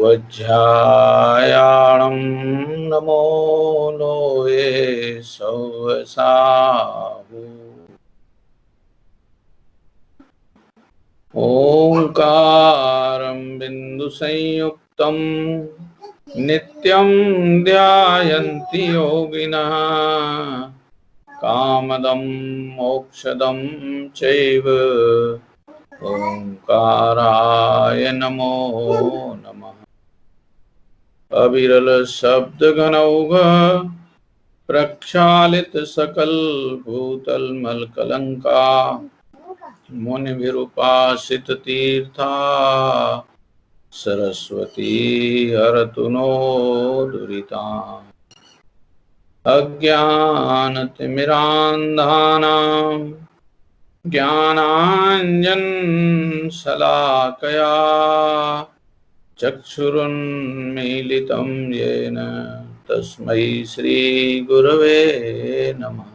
वज्रायाणं नमो लोये सौसाहु ओंकारं बिंदुसंयुक्तं नित्यं ध्यायन्ति योगिनः कामदं मोक्षदं चैव ओंकाराय नमो नमः। अविरल शब्द घनौघ प्रक्षालित सकल भूतल मल कलंका मुनि विरूपासित तीर्था सरस्वती हरतु नो दुरिता अज्ञानतिमिरान्धानां ज्ञानाञ्जन शलाकया चक्षुरुन्मीलितं येन तस्मै श्री गुरवे नमः।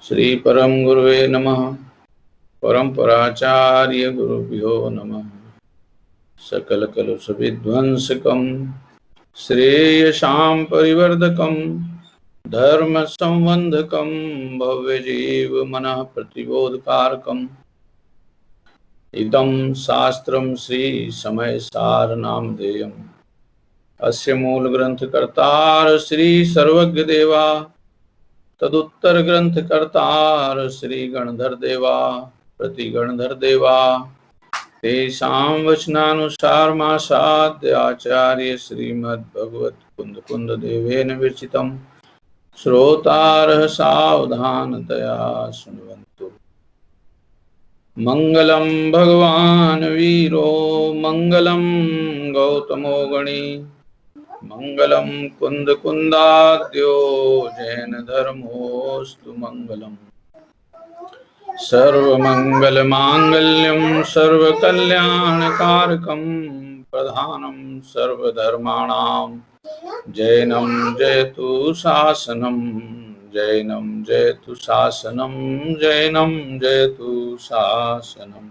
श्री परम गुरुवे नमः। परम्पराचार्य गुरुभ्यो नमः। सकल कलुष विध्वंसकं श्रेयसां परिवर्धकं धर्म संबंधकं भव्य जीव मनः प्रतिबोधकारकम् इदं शास्त्रं श्री समय सार नामधेयम् अस्य मूल ग्रंथकर्तार श्री सर्वज्ञ देवा तदुत्तर ग्रंथकर्तार श्री गणधर देवा प्रति गणधर देवा तेषां वचनानुसार मासाद्य आचार्य श्रीमद्भगवत कुंद कुंद देवेन विरचितं श्रोतारः सावधानतया शृण्वन्तु। मंगलम भगवान वीरो मंगलम गौतमो गणी मंगलम कुंद कुंदाद्यो जैन धर्मोस्तु मंगलम सर्वमंगल मांगल्यम सर्वकल्याणकारकम प्रधानम सर्वधर्माणां जैनम जयतु शासनम जैनम जयतु शासनम जैनम जयतु शासनम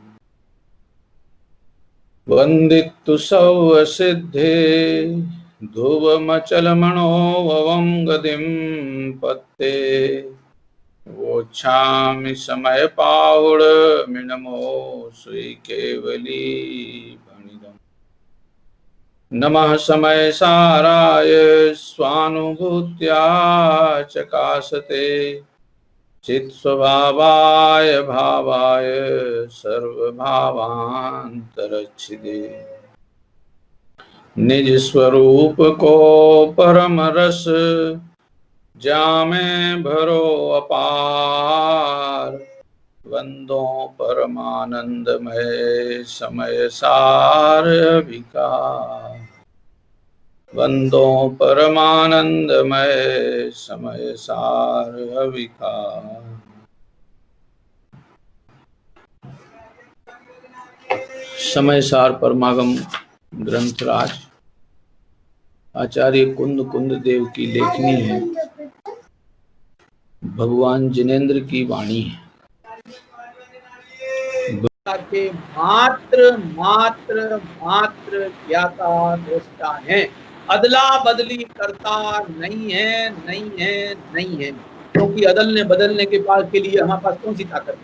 वंदितु सौसिद्धे ध्रुवमचलमणोभवं गतिं पत्ते वोच्छामि समय पाहुड मिनमो श्री केवली भणिदम्। नमः समय साराय स्वानुभूत्या चकासते चित् स्वभावाय भावाय सर्वभावान्तरच्छिदे निज स्वरूप को परम रस जामे भरो अपार वंदो परमानंदमय समय सार विकार वंदो परमानंदमय समय सार विकार। समय सार परमागम ग्रंथराज आचार्य कुंद कुंद देव की लेखनी है, भगवान जिनेंद्र की वाणी है। के मात्र मात्र मात्र ज्ञाता दृष्टा है, अदला बदली करता नहीं है नहीं है नहीं है, क्योंकि अदलने बदलने के बाद के लिए हमारे पास कौन सी ताकत है?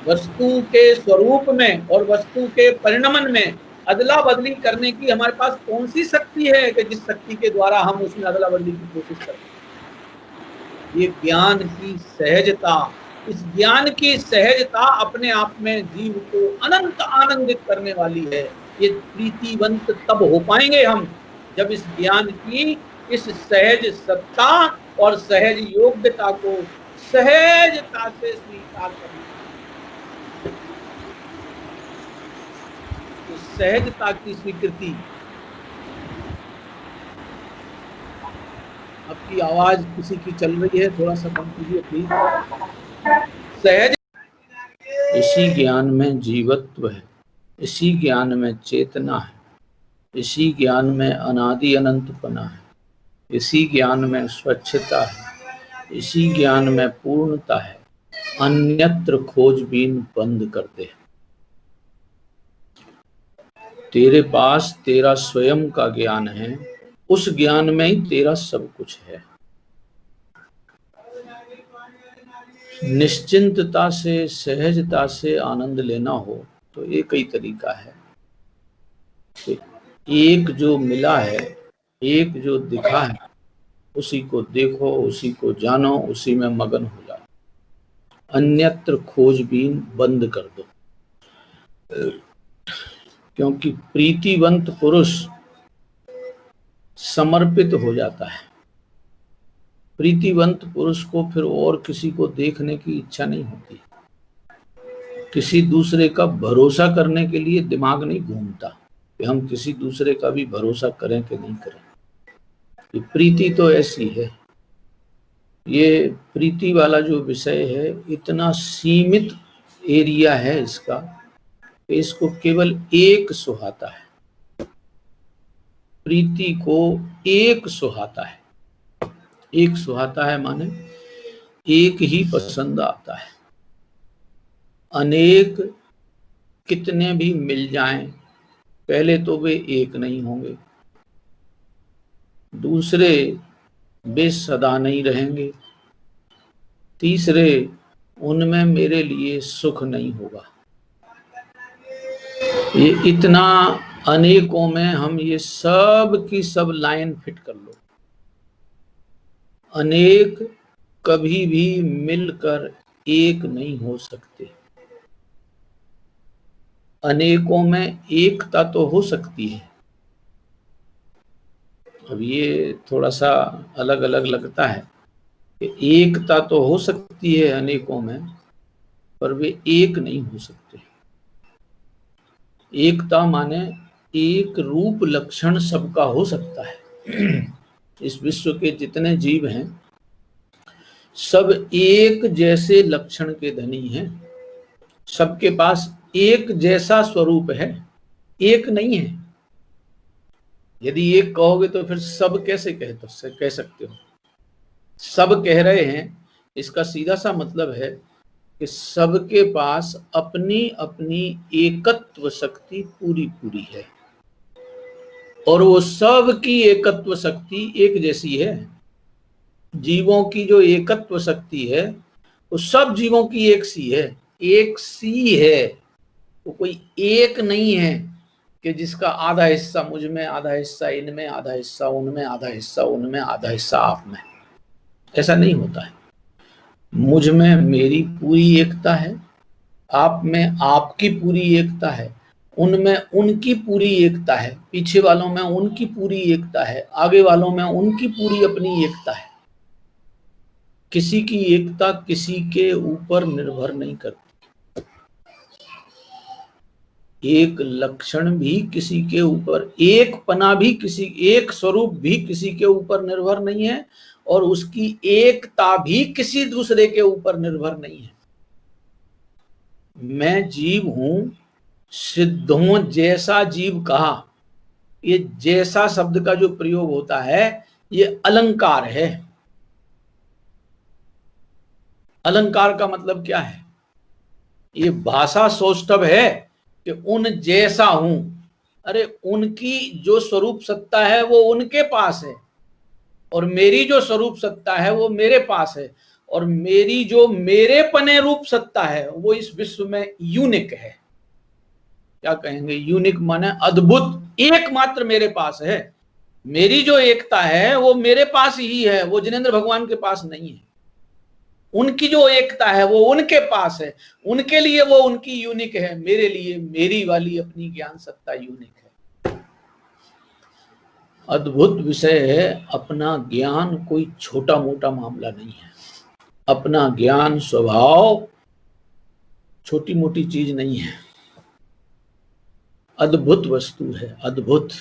वस्तु के स्वरूप में और वस्तु के परिणमन में अदला बदली करने की हमारे पास कौन सी शक्ति है कि जिस शक्ति के द्वारा हम उसमें अदला बदली की कोशिश करते हैं? ये ज्ञान की सहजता, इस ज्ञान की सहजता अपने आप में जीव को अनंत आनंदित करने वाली है। ये प्रीतिवंत तब हो पाएंगे हम जब इस ज्ञान की इस सहज सत्ता और सहज योग्यता को सहजता से स्वीकार करना। तो सहजता की स्वीकृति। आपकी आवाज किसी की चल रही है, थोड़ा सा कम कीजिए प्लीज। सहज, इसी ज्ञान में जीवत्व है, इसी ज्ञान में चेतना है, इसी ज्ञान में अनादि अनंतपना है, इसी ज्ञान में स्वच्छता है, इसी ज्ञान में पूर्णता है। अन्यत्र खोजबीन बंद कर दे। तेरे पास तेरा स्वयं का ज्ञान है, उस ज्ञान में ही तेरा सब कुछ है। निश्चिंतता से, सहजता से आनंद लेना हो तो एक ही तरीका है कि एक जो मिला है, एक जो दिखा है, उसी को देखो, उसी को जानो, उसी में मगन हो जाओ, अन्यत्र खोजबीन बंद कर दो। क्योंकि प्रीतिवंत पुरुष समर्पित हो जाता है। प्रीतिवंत पुरुष को फिर और किसी को देखने की इच्छा नहीं होती, किसी दूसरे का भरोसा करने के लिए दिमाग नहीं घूमता कि हम किसी दूसरे का भी भरोसा करें कि नहीं करें। ये प्रीति तो ऐसी है, ये प्रीति वाला जो विषय है इतना सीमित एरिया है इसका कि इसको केवल एक सुहाता है। प्रीति को एक सुहाता है। एक सुहाता है माने एक ही पसंद आता है। अनेक कितने भी मिल जाएं, पहले तो वे एक नहीं होंगे, दूसरे वे सदा नहीं रहेंगे, तीसरे उनमें मेरे लिए सुख नहीं होगा। ये इतना अनेकों में हम ये सब की सब लाइन फिट कर लो। अनेक कभी भी मिलकर एक नहीं हो सकते। अनेकों में एकता तो हो सकती है। अब ये थोड़ा सा अलग अलग लगता है कि एकता तो हो सकती है अनेकों में, पर वे एक नहीं हो सकते। एकता माने एक रूप लक्षण सबका हो सकता है। इस विश्व के जितने जीव हैं सब एक जैसे लक्षण के धनी हैं, सबके पास एक जैसा स्वरूप है, एक नहीं है। यदि एक कहोगे तो फिर सब कैसे कह सकते हो? सब कह रहे हैं, इसका सीधा सा मतलब है कि सबके पास अपनी अपनी एकत्व शक्ति पूरी पूरी है और वो सब की एकत्व शक्ति एक जैसी है। जीवों की जो एकत्व शक्ति है वो सब जीवों की एक सी है, एक सी है। वो कोई एक नहीं है कि जिसका आधा हिस्सा मुझ में, आधा हिस्सा इनमें, आधा हिस्सा उनमें, आधा हिस्सा उनमें, आधा हिस्सा आप में। ऐसा नहीं होता है। मुझ में मेरी पूरी एकता है, आप में आपकी पूरी एकता है, उनमें उनकी पूरी एकता है, पीछे वालों में उनकी पूरी एकता है, आगे वालों में उनकी पूरी अपनी एकता है। किसी की एकता किसी के ऊपर निर्भर नहीं करती। एक लक्षण भी किसी के ऊपर, एक पना भी किसी, एक स्वरूप भी किसी के ऊपर निर्भर नहीं है और उसकी एकता भी किसी दूसरे के ऊपर निर्भर नहीं है। मैं जीव हूं, सिद्धों जैसा जीव कहा। ये जैसा शब्द का जो प्रयोग होता है ये अलंकार है। अलंकार का मतलब क्या है? ये भाषा सौष्ठव है कि उन जैसा हूं। अरे उनकी जो स्वरूप सत्ता है वो उनके पास है और मेरी जो स्वरूप सत्ता है वो मेरे पास है और मेरी जो मेरे पने रूप सत्ता है वो इस विश्व में यूनिक है। क्या कहेंगे? यूनिक माने अद्भुत, एकमात्र मेरे पास है। मेरी जो एकता है वो मेरे पास ही है, वो जिनेंद्र भगवान के पास नहीं है। उनकी जो एकता है वो उनके पास है, उनके लिए वो उनकी यूनिक है, मेरे लिए मेरी वाली अपनी ज्ञान सत्ता यूनिक है। अद्भुत विषय है। अपना ज्ञान कोई छोटा मोटा मामला नहीं है। अपना ज्ञान स्वभाव छोटी मोटी चीज नहीं है, अद्भुत वस्तु है। अद्भुत,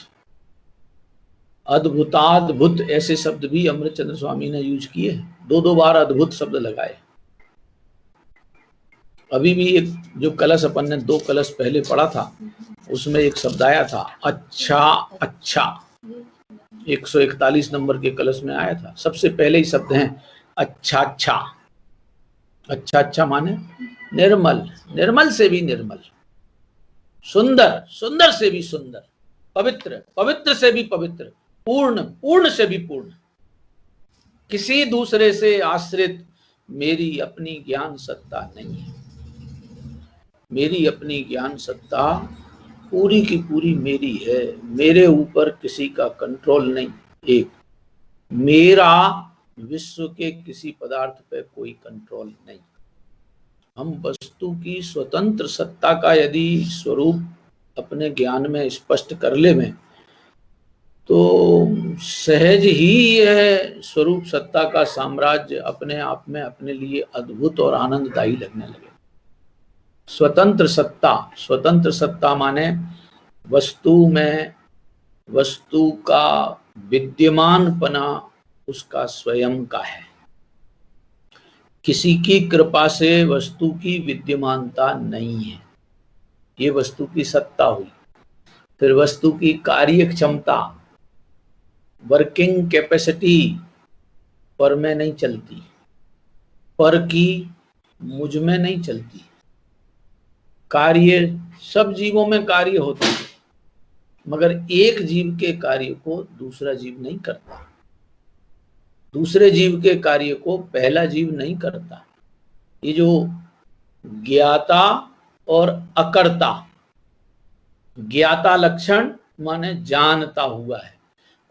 अद्भुताद्भुत ऐसे शब्द भी अमृतचंद्र स्वामी ने यूज किए। दो बार अद्भुत शब्द लगाए। अभी भी एक जो कलश अपन ने 2 कलश पहले पढ़ा था उसमें एक शब्द आया था, अच्छा अच्छा। 141 नंबर के कलश में आया था। सबसे पहले ही शब्द है अच्छा अच्छा। अच्छा अच्छा माने निर्मल, निर्मल से भी निर्मल, सुंदर, सुंदर से भी सुंदर, पवित्र, पवित्र से भी पवित्र, पूर्ण, पूर्ण से भी पूर्ण, किसी दूसरे से आश्रित मेरी अपनी ज्ञान सत्ता नहीं है। मेरी अपनी ज्ञान सत्ता पूरी की पूरी मेरी है, मेरे ऊपर किसी का कंट्रोल नहीं। एक मेरा विश्व के किसी पदार्थ पे कोई कंट्रोल नहीं। हम वस्तु की स्वतंत्र सत्ता का यदि स्वरूप अपने ज्ञान में स्पष्ट कर ले में, तो सहज ही यह स्वरूप सत्ता का साम्राज्य अपने आप में अपने लिए अद्भुत और आनंददायी लगने लगे। स्वतंत्र सत्ता, स्वतंत्र सत्ता माने वस्तु में वस्तु का विद्यमानपना उसका स्वयं का है। किसी की कृपा से वस्तु की विद्यमानता नहीं है, ये वस्तु की सत्ता हुई। फिर वस्तु की कार्य क्षमता, वर्किंग कैपेसिटी पर में नहीं चलती, पर की मुझ में नहीं चलती। कार्य सब जीवों में कार्य होते हैं, मगर एक जीव के कार्य को दूसरा जीव नहीं करता, दूसरे जीव के कार्य को पहला जीव नहीं करता। ये जो ज्ञाता और अकर्ता, ज्ञाता लक्षण माने जानता हुआ है,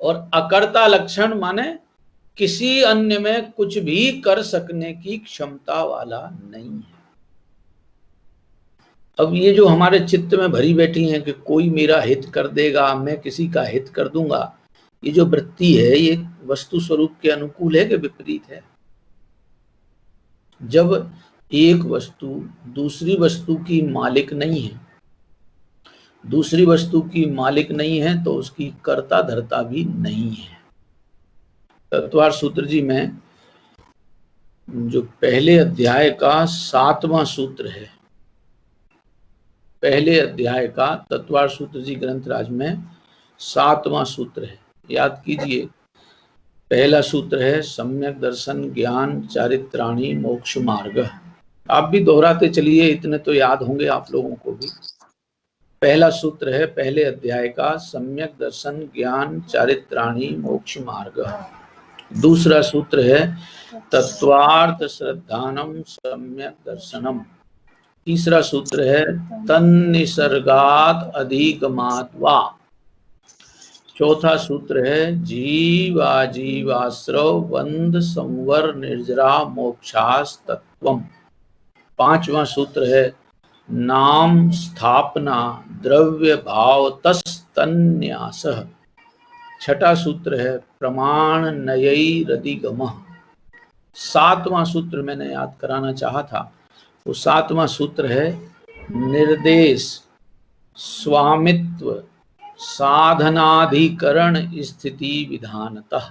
और अकर्ता लक्षण माने किसी अन्य में कुछ भी कर सकने की क्षमता वाला नहीं है। अब ये जो हमारे चित्त में भरी बैठी हैं कि कोई मेरा हित कर देगा, मैं किसी का हित कर दूंगा, ये जो वृत्ति है ये वस्तु स्वरूप के अनुकूल है कि विपरीत है? जब एक वस्तु दूसरी वस्तु की मालिक नहीं है, दूसरी वस्तु की मालिक नहीं है, तो उसकी कर्ता धर्ता भी नहीं है। तत्वार सूत्र जी में जो पहले अध्याय का 7वां सूत्र है, पहले अध्याय का तत्वार सूत्र जी ग्रंथराज में 7वां सूत्र है, याद कीजिए। पहला सूत्र है सम्यक दर्शन ज्ञान चारित्राणी मोक्ष मार्ग। आप भी दोहराते चलिए, इतने तो याद होंगे आप लोगों को भी। पहला सूत्र है पहले अध्याय का सम्यक दर्शन ज्ञान चारित्राणी मोक्ष मार्ग। दूसरा सूत्र है तत्वार्थ श्रद्धानम सम्यक दर्शनम। तीसरा सूत्र है तन्निसर्गात अधिगमात्वा। चौथा सूत्र है जीवा जीवाश्रव बंध संवर निर्जरा मोक्षास तत्वम। पांचवा सूत्र है नाम स्थापना द्रव्य भाव तस्तन्यासः। छठा सूत्र है प्रमाण नयई रदिगमः। सातवां सूत्र मैंने याद कराना चाहा था, वो सातवां सूत्र है निर्देश स्वामित्व साधनाधिकरण स्थिति विधानतः।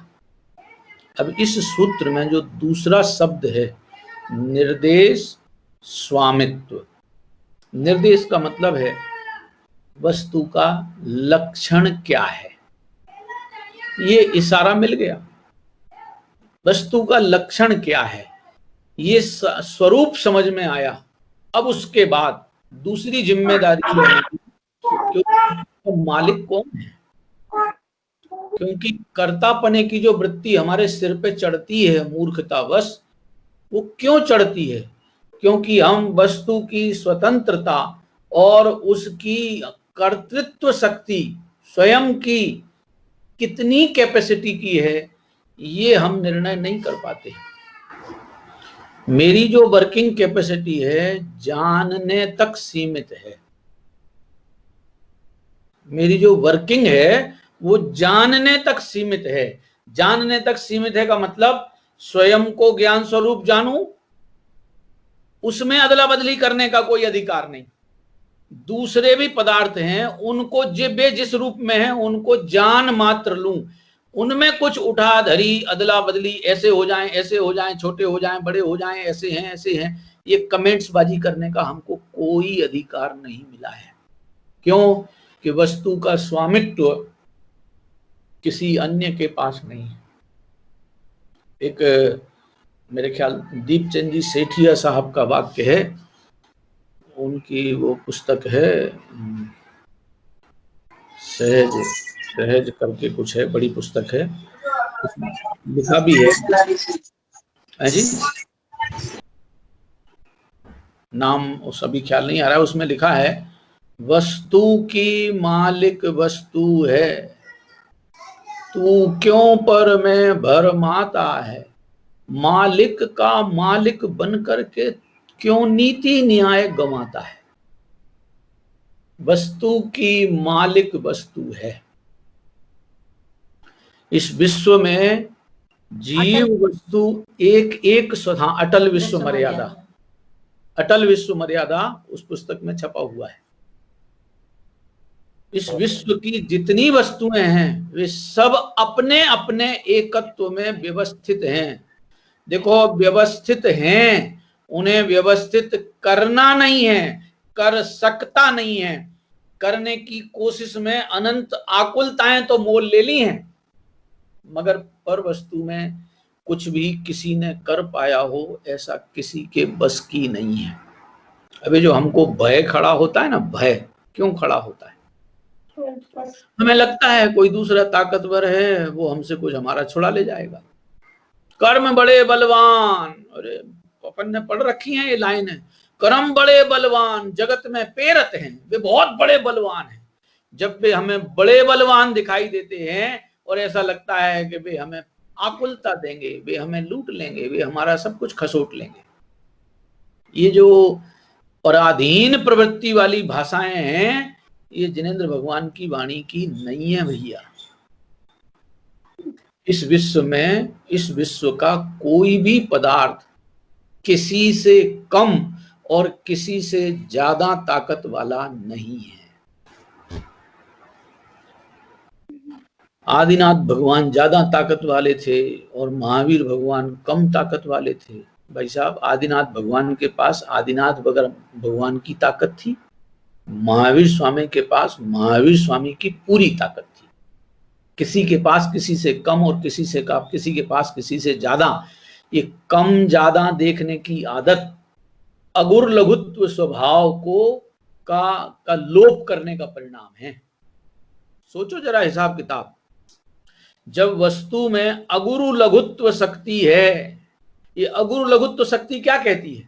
अब इस सूत्र में जो दूसरा शब्द है निर्देश स्वामित्व, निर्देश का मतलब है वस्तु का लक्षण क्या है, ये इशारा मिल गया। वस्तु का लक्षण क्या है ये स्वरूप समझ में आया। अब उसके बाद दूसरी जिम्मेदारी है तो मालिक कौन है, क्योंकि कर्तापने की जो वृत्ति हमारे सिर पे चढ़ती है मूर्खतावश, वो क्यों चढ़ती है? क्योंकि हम वस्तु की स्वतंत्रता और उसकी कर्तृत्व शक्ति स्वयं की कितनी कैपेसिटी की है ये हम निर्णय नहीं कर पाते। मेरी जो वर्किंग कैपेसिटी है जानने तक सीमित है। मेरी जो वर्किंग है वो जानने तक सीमित है। जानने तक सीमित है का मतलब स्वयं को ज्ञान स्वरूप जानूं, उसमें अदला बदली करने का कोई अधिकार नहीं। दूसरे भी पदार्थ हैं उनको वे जिस रूप में हैं उनको जान मात्र लूं, उनमें कुछ उठा धरी अदला बदली ऐसे हो जाएं, छोटे हो जाएं, बड़े हो जाएं, ऐसे हैं, ये कमेंट्स बाजी करने का हमको कोई अधिकार नहीं मिला है। क्यों? कि वस्तु का स्वामित्व किसी अन्य के पास नहीं है। एक मेरे ख्याल दीपचंद जी सेठिया साहब का वाक्य है, उनकी वो पुस्तक है सहज सहज करके कुछ है, बड़ी पुस्तक है, लिखा भी है जी, नाम उस अभी ख्याल नहीं आ रहा है। उसमें लिखा है वस्तु की मालिक वस्तु है, तू क्यों पर में भरमाता है, मालिक का मालिक बन करके क्यों नीति न्याय गंवाता है। वस्तु की मालिक वस्तु है। इस विश्व में जीव वस्तु एक एक स्वधा, अटल विश्व मर्यादा, अटल विश्व मर्यादा उस पुस्तक में छपा हुआ है। इस विश्व की जितनी वस्तुएं हैं वे सब अपने अपने एकत्व में व्यवस्थित हैं। देखो व्यवस्थित हैं, उन्हें व्यवस्थित करना नहीं है, कर सकता नहीं है। करने की कोशिश में अनंत आकुलताएं तो मोल ले ली हैं, मगर पर वस्तु में कुछ भी किसी ने कर पाया हो ऐसा किसी के बस की नहीं है। अभी जो हमको भय खड़ा होता है ना, भय क्यों खड़ा होता है? हमें लगता है कोई दूसरा ताकतवर है, वो हमसे कुछ हमारा छुड़ा ले जाएगा। कर्म बड़े बलवान, अरे अपन ने पढ़ रखी है ये लाइन है, कर्म बड़े बलवान जगत में पेरत हैं, वे बहुत बड़े बलवान हैं। जब वे हमें बड़े बलवान दिखाई देते हैं और ऐसा लगता है कि वे हमें आकुलता देंगे, वे हमें लूट लेंगे, वे हमारा सब कुछ खसोट लेंगे, ये जो पराधीन प्रवृत्ति वाली भाषाएं हैं, ये जिनेंद्र भगवान की वाणी की नहीं है भैया। इस विश्व में, इस विश्व का कोई भी पदार्थ किसी से कम और किसी से ज्यादा ताकत वाला नहीं है। आदिनाथ भगवान ज्यादा ताकत वाले थे और महावीर भगवान कम ताकत वाले थे। भाई साहब, आदिनाथ भगवान के पास आदिनाथ भगवान की ताकत थी, महावीर स्वामी के पास महावीर स्वामी की पूरी ताकत थी। किसी के पास किसी से कम और किसी के पास किसी से ज्यादा, ये कम ज्यादा देखने की आदत अगुर लघुत्व स्वभाव का लोप करने का परिणाम है। सोचो जरा हिसाब किताब, जब वस्तु में अगुरु लघुत्व शक्ति है, ये अगुरु लघुत्व शक्ति क्या कहती है?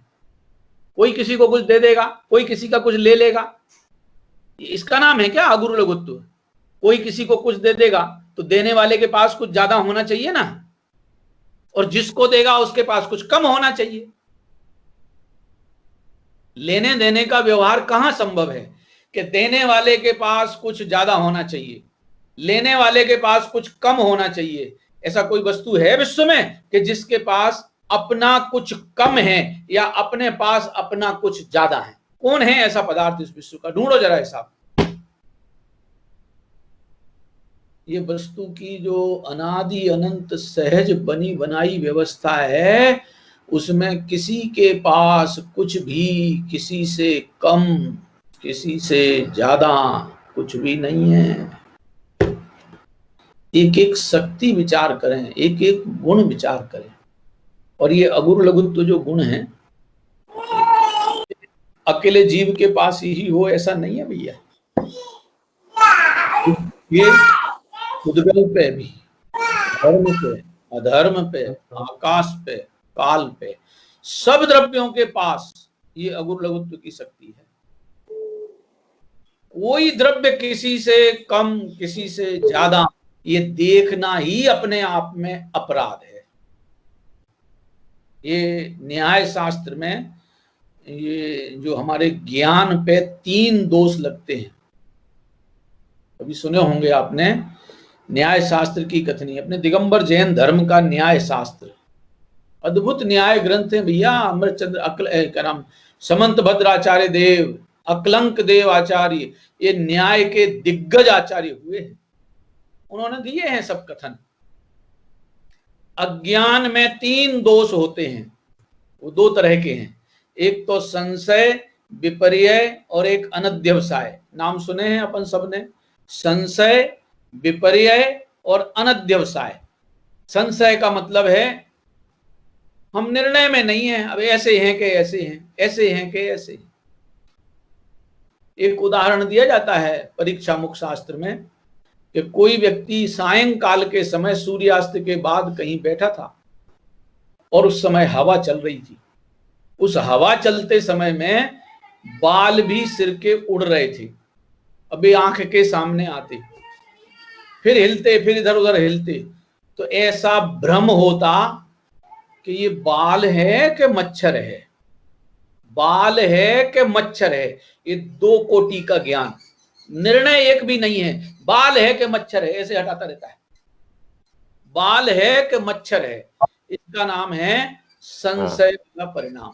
कोई किसी को कुछ दे देगा, कोई किसी का कुछ ले लेगा, इसका नाम है क्या अगुरु लघुत्व? कोई किसी को कुछ दे देगा तो देने वाले के पास कुछ ज्यादा होना चाहिए ना, और जिसको देगा उसके पास कुछ कम होना चाहिए। लेने देने का व्यवहार कहां संभव है कि देने वाले के पास कुछ ज्यादा होना चाहिए, लेने वाले के पास कुछ कम होना चाहिए? ऐसा कोई वस्तु है विश्व में कि जिसके पास अपना कुछ कम है या अपने पास अपना कुछ ज्यादा है? कौन है ऐसा पदार्थ इस विश्व का? ढूंढो जरा हिसाब। ये वस्तु की जो अनादि अनंत सहज बनी बनाई व्यवस्था है, उसमें किसी के पास कुछ भी किसी से कम, किसी से ज्यादा कुछ भी नहीं है। एक एक शक्ति विचार करें, एक एक गुण विचार करें, और ये अगुरु लघुत्व जो गुण है अकेले जीव के पास ही हो ऐसा नहीं है भैया। ये उद्गल पे भी, धर्म पे, अधर्म पे, आकाश पे, काल पे, सब द्रव्यों के पास ये अगुरु लघुत्व की शक्ति है। कोई द्रव्य किसी से कम किसी से ज्यादा ये देखना ही अपने आप में अपराध है। ये न्याय शास्त्र में ये जो हमारे ज्ञान पे 3 दोष लगते हैं, कभी सुने होंगे आपने, न्याय शास्त्र की कथनी, अपने दिगंबर जैन धर्म का न्याय शास्त्र, अद्भुत न्याय ग्रंथ है भैया। अमृतचंद्र क्या नाम, समंत भद्राचार्य देव, अकलंक देव आचार्य, ये न्याय के दिग्गज आचार्य हुए हैं, उन्होंने दिए हैं सब कथन। अज्ञान में 3 दोष होते हैं, वो 2 तरह के हैं, एक तो संशय, विपर्य और एक अनध्यवसाय। नाम सुने हैं अपन सबने, संशय, विपर्य और अनध्यवसाय। संशय का मतलब है हम निर्णय में नहीं है, अब ऐसे हैं कि ऐसे हैं, ऐसे हैं कि ऐसे हैं। एक उदाहरण दिया जाता है परीक्षा मुख शास्त्र में कि कोई व्यक्ति सायंकाल के समय सूर्यास्त के बाद कहीं बैठा था और उस समय हवा चल रही थी। उस हवा चलते समय में बाल भी सिर के उड़ रहे थे, अभी आंख के सामने आते, फिर हिलते, फिर इधर उधर हिलते। तो ऐसा भ्रम होता कि ये बाल है कि मच्छर है, बाल है कि मच्छर है। ये दो कोटि का ज्ञान, निर्णय एक भी नहीं है। बाल है कि मच्छर है, ऐसे हटाता रहता है। बाल है कि मच्छर है, इसका नाम है संशय का परिणाम।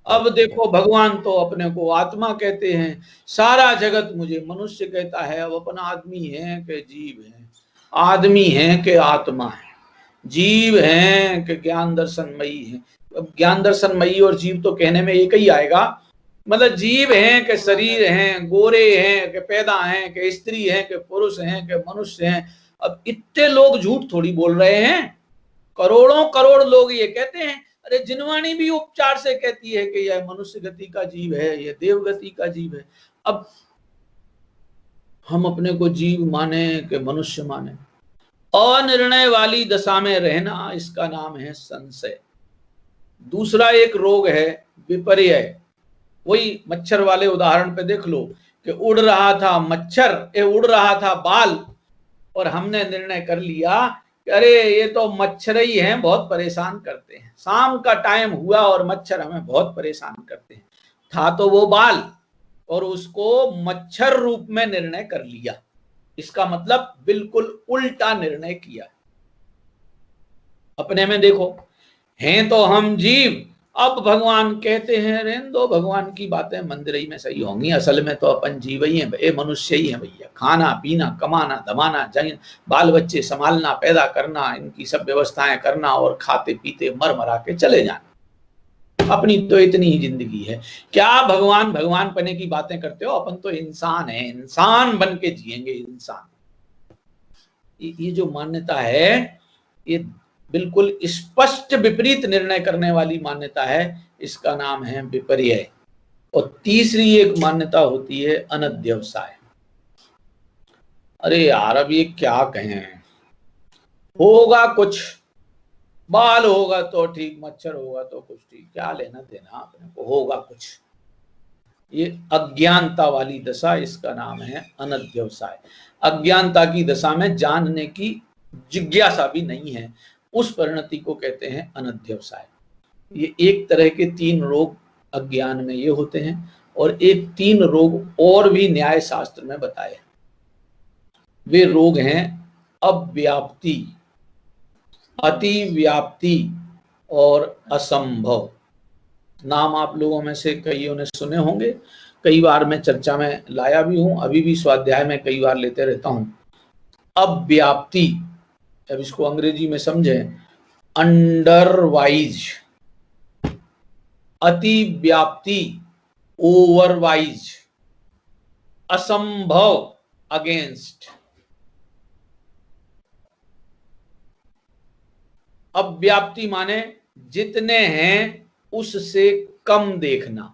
अब देखो, भगवान तो अपने को आत्मा कहते हैं, सारा जगत मुझे मनुष्य कहता है। अब अपना आदमी है कि जीव है, आदमी है कि आत्मा है, जीव है कि ज्ञान दर्शनमयी है। अब ज्ञान दर्शनमयी और जीव तो कहने में एक ही आएगा, मतलब जीव हैं कि शरीर हैं, गोरे हैं कि पैदा हैं कि स्त्री हैं कि पुरुष हैं कि मनुष्य हैं। अब इतने लोग झूठ थोड़ी बोल रहे हैं, करोड़ों करोड़ लोग ये कहते हैं। अरे जिनवाणी भी उपचार से कहती है कि यह मनुष्य गति का जीव है, यह देव गति का जीव है। अब हम अपने को जीव माने कि मनुष्य माने, अनिर्णय वाली दशा में रहना, इसका नाम है संशय। दूसरा एक रोग है विपर्य। वही मच्छर वाले उदाहरण पे देख लो कि उड़ रहा था मच्छर, उड़ रहा था बाल, और हमने निर्णय कर लिया कि अरे ये तो मच्छर ही हैं, बहुत परेशान करते हैं। शाम का टाइम हुआ और मच्छर हमें बहुत परेशान करते हैं। था तो वो बाल, और उसको मच्छर रूप में निर्णय कर लिया। इसका मतलब बिल्कुल उल्टा निर्णय किया। अपने में देखो, हैं तो हम जीव। अब भगवान कहते हैं रहने दो, भगवान की बातें मंदिर ही में सही होंगी, असल में तो अपन जीव ही हैं, ये मनुष्य ही है भैया। खाना पीना, कमाना धमाना, जैन बाल बच्चे संभालना, पैदा करना, इनकी सब व्यवस्थाएं करना, और खाते पीते मर मरा के चले जाना। अपनी तो इतनी ही जिंदगी है। क्या भगवान भगवान पने की बातें करते हो? अपन तो इंसान है, इंसान बन के जिएंगे, इंसान। ये जो मान्यता है, ये बिल्कुल स्पष्ट विपरीत निर्णय करने वाली मान्यता है। इसका नाम है विपर्य। और तीसरी एक मान्यता होती है अनध्यवसाय। अरे यार, अब ये क्या कहें, होगा कुछ, बाल होगा तो ठीक, मच्छर होगा तो कुछ ठीक, क्या लेना देना अपने को, होगा कुछ। ये अज्ञानता वाली दशा, इसका नाम है अनध्यवसाय। अज्ञानता की दशा में जानने की जिज्ञासा भी नहीं है, उस परिणति को कहते हैं अनध्यवसाय। ये एक तरह के 3 रोग अज्ञान में ये होते हैं, और एक 3 रोग और भी न्याय शास्त्र में बताए। वे रोग हैं अव्याप्ति, अतिव्याप्ति और असंभव। नाम आप लोगों में से कईयों ने सुने होंगे, कई बार मैं चर्चा में लाया भी हूं, अभी भी स्वाध्याय में कई बार लेते रहता हूं। अव्याप्ति, अब इसको अंग्रेजी में समझें, अंडरवाइज। अतिव्याप्ति, ओवरवाइज। असंभव, अगेंस्ट। अव्याप्ति माने जितने हैं उससे कम देखना।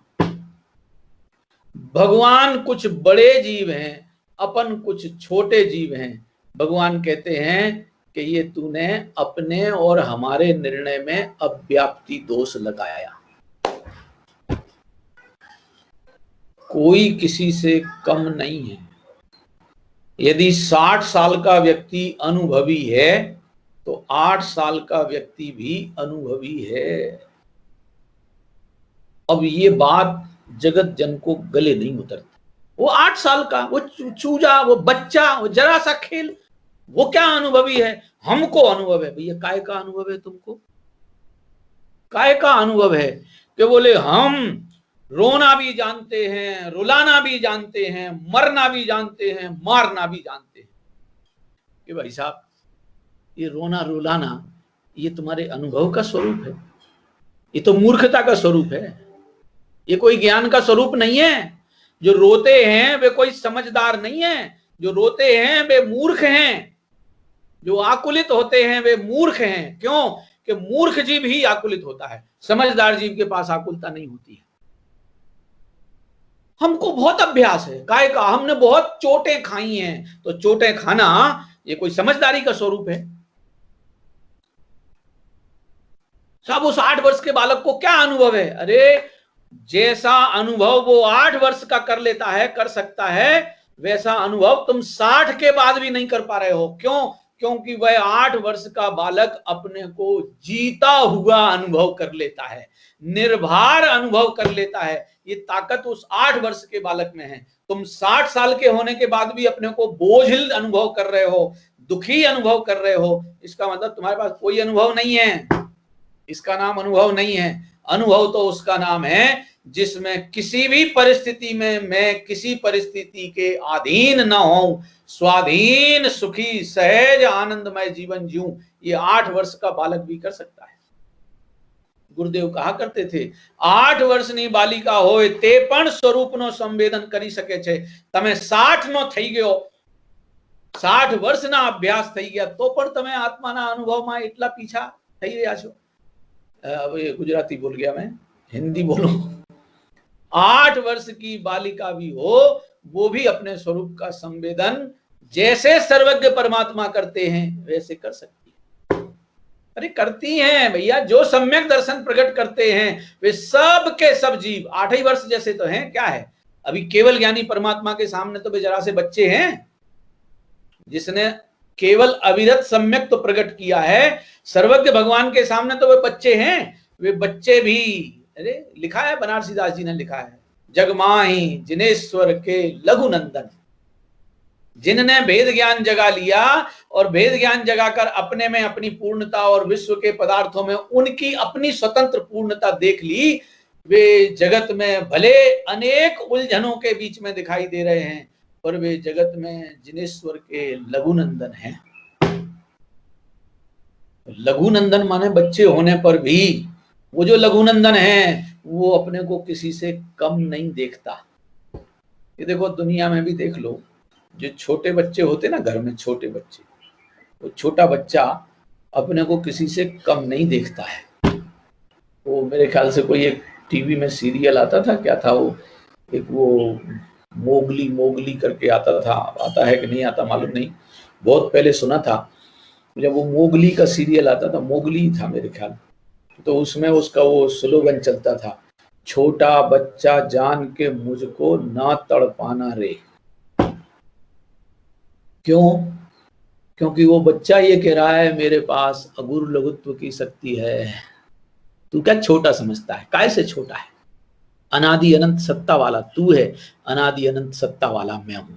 भगवान कुछ बड़े जीव हैं, अपन कुछ छोटे जीव हैं। भगवान कहते हैं कि ये तूने अपने और हमारे निर्णय में अव्याप्ति दोष लगाया। कोई किसी से कम नहीं है। यदि 60 साल का व्यक्ति अनुभवी है तो 8 साल का व्यक्ति भी अनुभवी है। अब ये बात जगत जन को गले नहीं उतरती। वो 8 साल का, वो चूजा, वो बच्चा, वो जरा सा खेल, वो क्या अनुभवी है? हमको अनुभव है। भैया काय का अनुभव है तुमको? काय का अनुभव है? कि बोले हम रोना भी जानते हैं, रुलाना भी जानते हैं, मरना भी जानते हैं, मारना भी जानते हैं। कि भाई साहब, ये रोना रुलाना ये तुम्हारे अनुभव का स्वरूप है? ये तो मूर्खता का स्वरूप है, ये कोई ज्ञान का स्वरूप नहीं है। जो रोते हैं वे कोई समझदार नहीं है, जो रोते हैं वे मूर्ख हैं। जो आकुलित होते हैं वे मूर्ख हैं। क्यों? कि मूर्ख जीव ही आकुलित होता है, समझदार जीव के पास आकुलता नहीं होती है। हमको बहुत अभ्यास है, काय का हमने बहुत चोटें खाई हैं, तो चोटें खाना ये कोई समझदारी का स्वरूप है? सब उस 8 वर्ष के बालक को क्या अनुभव है? अरे जैसा अनुभव वो 8 वर्ष का कर लेता है, कर सकता है, वैसा अनुभव तुम 60 के बाद भी नहीं कर पा रहे हो। क्यों? क्योंकि वह 8 वर्ष का बालक अपने को जीता हुआ अनुभव कर लेता है, निर्भर अनुभव कर लेता है। ये ताकत उस 8 वर्ष के बालक में है। तुम 60 साल के होने के बाद भी अपने को बोझिल अनुभव कर रहे हो, दुखी अनुभव कर रहे हो, इसका मतलब तुम्हारे पास कोई अनुभव नहीं है। इसका नाम अनुभव नहीं है। अनुभव तो उसका नाम है जिसमें किसी भी परिस्थिति में मैं किसी परिस्थिति के अधीन न हूं, स्वाधीन सुखी सहज आनंदमय जीवन जीऊं। ये 8 वर्ष का बालक भी कर सकता है। गुरुदेव कहा करते थे, 8 વર્ષની બાલિકા હોય તે પણ સ્વરૂપનો સંવેદન કરી શકે છે। તમે 60 નો થઈ ગયો, 60 વર્ષના અભ્યાસ થઈ ગયા, તો પણ તમે આત્માના અનુભવમાં એટલા પીછા થઈ રહ્યા છો। अब ये गुजराती बोल गया, मैं हिंदी बोलूं। 8 वर्ष की बालिका भी हो, वो भी अपने स्वरूप का संवेदन जैसे सर्वज्ञ परमात्मा करते हैं वैसे कर सकती है। अरे करती हैं भैया, जो सम्यक दर्शन प्रकट करते हैं वे सब के सब जीव 8 ही वर्ष जैसे तो हैं। क्या है, अभी केवल ज्ञानी परमात्मा के सामने तो वे जरा से बच्चे हैं। जिसने केवल अविरत सम्यक तो प्रकट किया है, सर्वज्ञ भगवान के सामने तो वे बच्चे हैं। वे बच्चे भी, अरे लिखा है, बनारसी दास जी ने लिखा है, जगमाही जिनेश्वर के लघु नंदन। जिनने भेद ज्ञान जगा लिया और भेद ज्ञान जगाकर अपने में अपनी पूर्णता और विश्व के पदार्थों में उनकी अपनी स्वतंत्र पूर्णता देख ली, वे जगत में भले अनेक उलझनों के बीच में दिखाई दे रहे हैं, पर वे जगत में जिनेश्वर के लघुनंदन हैं। लघुनंदन माने बच्चे होने पर भी वो जो लघुनंदन है वो अपने को किसी से कम नहीं देखता। ये देखो दुनिया में भी देख लो, जो छोटे बच्चे होते ना घर में, छोटे बच्चे, वो छोटा बच्चा अपने को किसी से कम नहीं देखता है। वो मेरे ख्याल से कोई एक टीवी में सीरियल आता था, क्या था वो, एक वो मोगली मोगली करके आता था, आता है कि नहीं आता मालूम नहीं, बहुत पहले सुना था। जब वो मोगली का सीरियल आता था, मोगली था मेरे ख्याल, तो उसमें उसका वो स्लोगन चलता था, छोटा बच्चा जान के मुझको ना तड़पाना रे। क्यों? क्योंकि वो बच्चा ये कह रहा है मेरे पास अगुर लघुत्व की शक्ति है। तू क्या छोटा समझता है? काय से छोटा है? अनादि अनंत सत्ता वाला तू है, अनादि अनंत सत्ता वाला मैं हूं।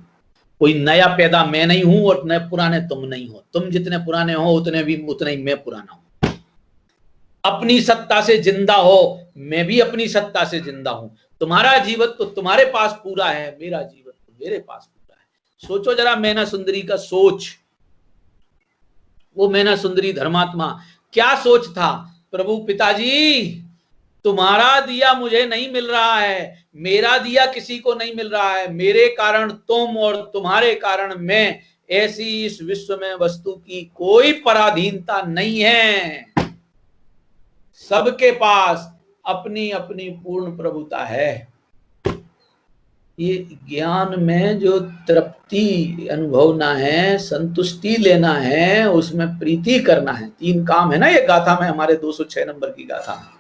कोई नया पैदा मैं नहीं हूं और नए पुराने तुम नहीं हो। तुम जितने पुराने हो उतने ही मैं पुराना हूं। अपनी सत्ता से जिंदा हो, मैं भी अपनी सत्ता से जिंदा हूं। तुम्हारा जीवन तो तुम्हारे पास पूरा है, मेरा जीवन तो मेरे पास पूरा है। सोचो जरा मैना सुंदरी का सोच। वो मैना सुंदरी धर्मात्मा क्या सोच था, प्रभु पिताजी तुम्हारा दिया मुझे नहीं मिल रहा है, मेरा दिया किसी को नहीं मिल रहा है, मेरे कारण तुम और तुम्हारे कारण मैं, ऐसी इस विश्व में वस्तु की कोई पराधीनता नहीं है। सबके पास अपनी अपनी पूर्ण प्रभुता है। ये ज्ञान में जो तृप्ति अनुभवना है, संतुष्टि लेना है, उसमें प्रीति करना है। 3 काम है ना ये गाथा में, हमारे 206 नंबर की गाथा में।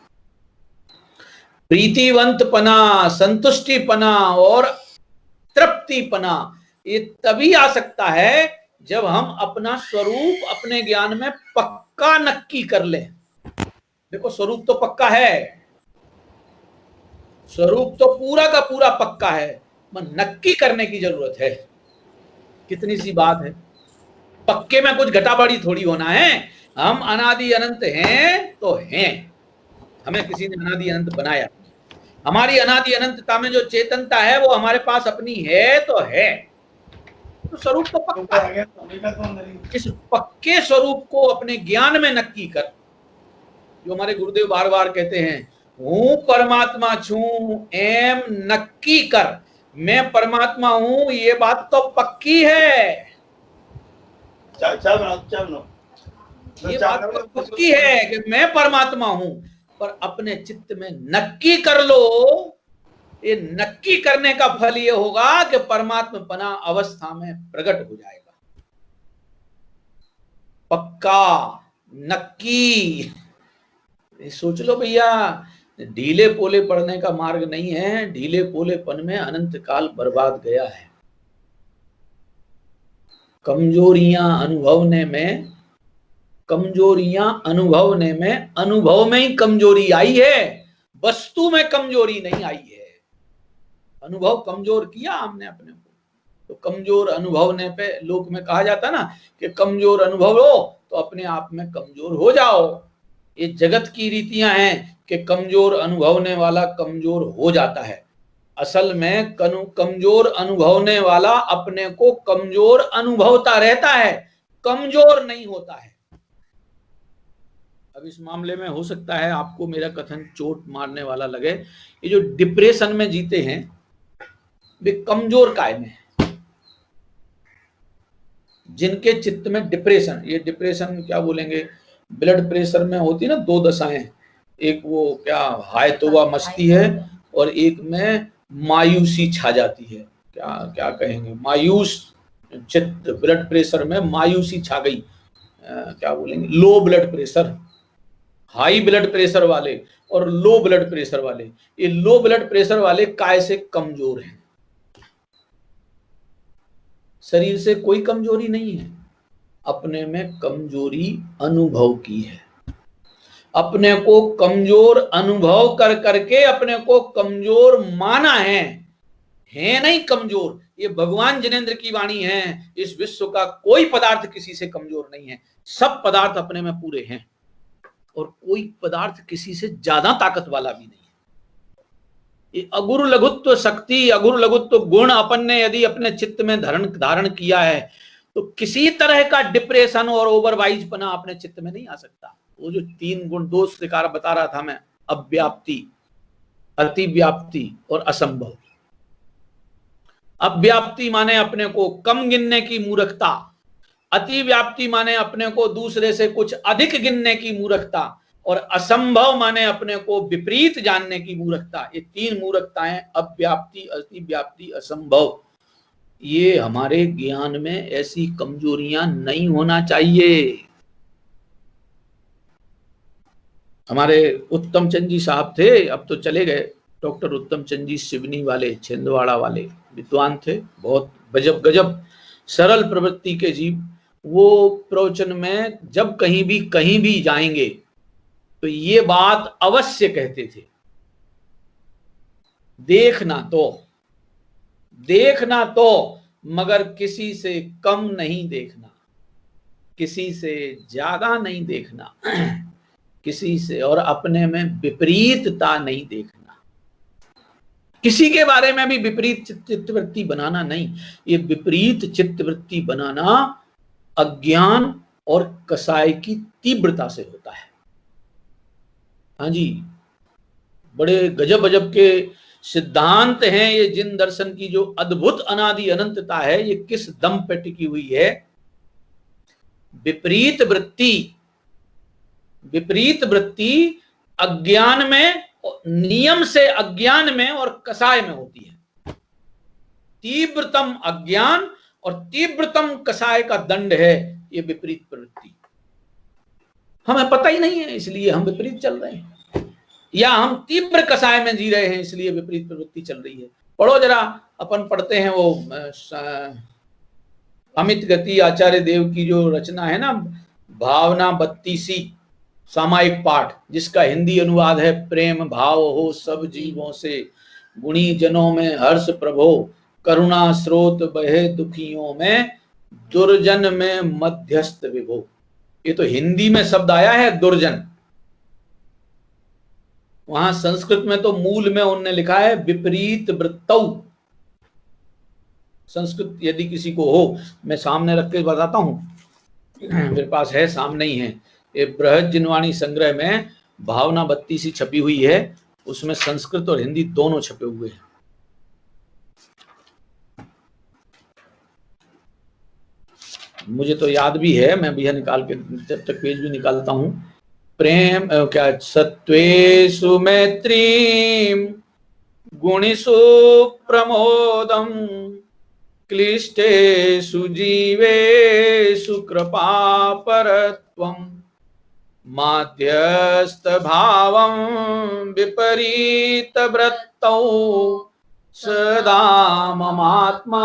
प्रीतिवंतपना, संतुष्टिपना और तृप्तिपना, ये तभी आ सकता है जब हम अपना स्वरूप अपने ज्ञान में पक्का नक्की कर लें। देखो स्वरूप तो पक्का है, स्वरूप तो पूरा का पूरा पक्का है, पर नक्की करने की जरूरत है। कितनी सी बात है, पक्के में कुछ घटाबड़ी थोड़ी होना है। हम अनादि अनंत हैं तो हैं, हमें किसी ने अनादि अनंत बनाया। हमारी अनादि अनंतता में जो चेतनता है वो हमारे पास अपनी है तो है, तो स्वरूप तो पक्का है। इस पक्के स्वरूप को अपने ज्ञान में नक्की कर, जो हमारे गुरुदेव बार बार कहते हैं, हूं परमात्मा छू एम नक्की कर। मैं परमात्मा हूं ये बात तो पक्की है, ये बात तो पक्की है कि मैं परमात्मा हूं, पर अपने चित्त में नक्की कर लो ये नक्की करने का फल ये होगा कि परमात्मपना अवस्था में प्रकट हो जाएगा। पक्का, नक्की। सोच लो भैया, ढीले पोले पढ़ने का मार्ग नहीं है। ढीले पोलेपन में अनंत काल बर्बाद गया है। कमजोरियां अनुभवने में अनुभव में ही कमजोरी आई है, वस्तु में कमजोरी नहीं आई है। अनुभव कमजोर किया हमने अपने को, तो कमजोर अनुभवने पे लोक में कहा जाता ना कि कमजोर अनुभव लो तो अपने आप में कमजोर हो जाओ। ये जगत की रीतियां हैं कि कमजोर अनुभवने वाला कमजोर हो जाता है। असल में कमजोर अनुभवने वाला अपने को कमजोर अनुभवता रहता है, कमजोर नहीं होता है। अब इस मामले में हो सकता है आपको मेरा कथन चोट मारने वाला लगे। ये जो डिप्रेशन में जीते हैं वे कमजोर काय में है। जिनके चित्त में डिप्रेशन, ये डिप्रेशन क्या बोलेंगे, ब्लड प्रेशर में होती ना दो दशाएं, एक वो क्या हाय तौबा मस्ती है और एक में मायूसी छा जाती है। क्या क्या कहेंगे, मायूस चित्त, ब्लड प्रेशर में मायूसी छा गई, क्या बोलेंगे, low blood pressure. High blood pressure वाले और लो ब्लड प्रेशर वाले, ये लो ब्लड प्रेशर वाले काय से कमजोर हैं। शरीर से कोई कमजोरी नहीं है, अपने में कमजोरी अनुभव की है। अपने को कमजोर अनुभव कर करके अपने को कमजोर माना है नहीं कमजोर। ये भगवान जिनेंद्र की वाणी है, इस विश्व का कोई पदार्थ किसी से कमजोर नहीं है। सब पदार्थ अपने में पूरे हैं और कोई पदार्थ किसी से ज्यादा ताकत वाला भी नहीं है। ये अगुरु लघुत्व शक्ति, अगुरु लघुत्व गुण अपन ने यदि अपने चित्त में धारण किया है तो किसी तरह का डिप्रेशन और ओवरवाइजपना अपने चित्त में नहीं आ सकता। वो जो 3 गुण दोष प्रकार बता रहा था मैं, अव्याप्ति, अतिव्याप्ति और असंभव। अव्याप्ति माने अपने को कम गिनने की मूर्खता, अतिव्याप्ति माने अपने को दूसरे से कुछ अधिक गिनने की मूर्खता, और असंभव माने अपने को विपरीत जानने की मूर्खता। ये 3 मूर्खताएं, अव्याप्ति, अतिव्याप्ति, असंभव, ये हमारे ज्ञान में ऐसी कमजोरियां नहीं होना चाहिए। हमारे उत्तम चंद जी साहब थे, अब तो चले गए, डॉक्टर उत्तम चंद जी सिवनी वाले, छिंदवाड़ा वाले विद्वान थे, बहुत गजब गजब सरल प्रवृत्ति के जीव। वो प्रवचन में जब कहीं भी जाएंगे तो ये बात अवश्य कहते थे, देखना तो मगर किसी से कम नहीं देखना, किसी से ज्यादा नहीं देखना, किसी से और अपने में विपरीतता नहीं देखना, किसी के बारे में भी विपरीत चित्तवृत्ति बनाना नहीं। ये विपरीत चित्तवृत्ति बनाना अज्ञान और कसाय की तीव्रता से होता है। हाँ जी, बड़े गजब गजब के सिद्धांत हैं ये। जिन दर्शन की जो अद्भुत अनादि अनंतता है, ये किस दम पे टिकी हुई है? विपरीत वृत्ति अज्ञान में, नियम से अज्ञान में और कसाय में होती है। तीव्रतम अज्ञान और तीव्रतम कसाय का दंड है ये विपरीत प्रवृत्ति। हमें पता ही नहीं है इसलिए हम विपरीत चल रहे हैं, या हम तीव्र कसाय में जी रहे हैं इसलिए विपरीत प्रवृत्ति चल रही है। पढ़ो जरा, अपन पढ़ते हैं वो अमित गति आचार्य देव की जो रचना है ना, भावना 32 सामायिक पाठ, जिसका हिंदी अनुवाद है प्रेम भाव हो सब जीवों से, गुणी जनों में हर्ष प्रभो, करुणा स्रोत बहे दुखियों में, दुर्जन में मध्यस्थ विभो। ये तो हिंदी में शब्द आया है दुर्जन, वहां संस्कृत में तो मूल में उन्होंने लिखा है विपरीत वृत्तौ। संस्कृत यदि किसी को हो, मैं सामने रख के बताता हूं, मेरे पास है, सामने ही है। ये बृहद जिनवाणी संग्रह में भावना 32 छपी हुई है, उसमें संस्कृत और हिंदी दोनों छपे हुए हैं। मुझे तो याद भी है, मैं भी निकाल के जब तक पेज भी निकालता हूं। प्रेम क्या सत्वेषु मैत्रीम गुणिषु प्रमोदम क्लिष्टेषु जीवेषु कृपापरत्वं माध्यस्थ भावं विपरीत वृत्तौ सदा ममात्मा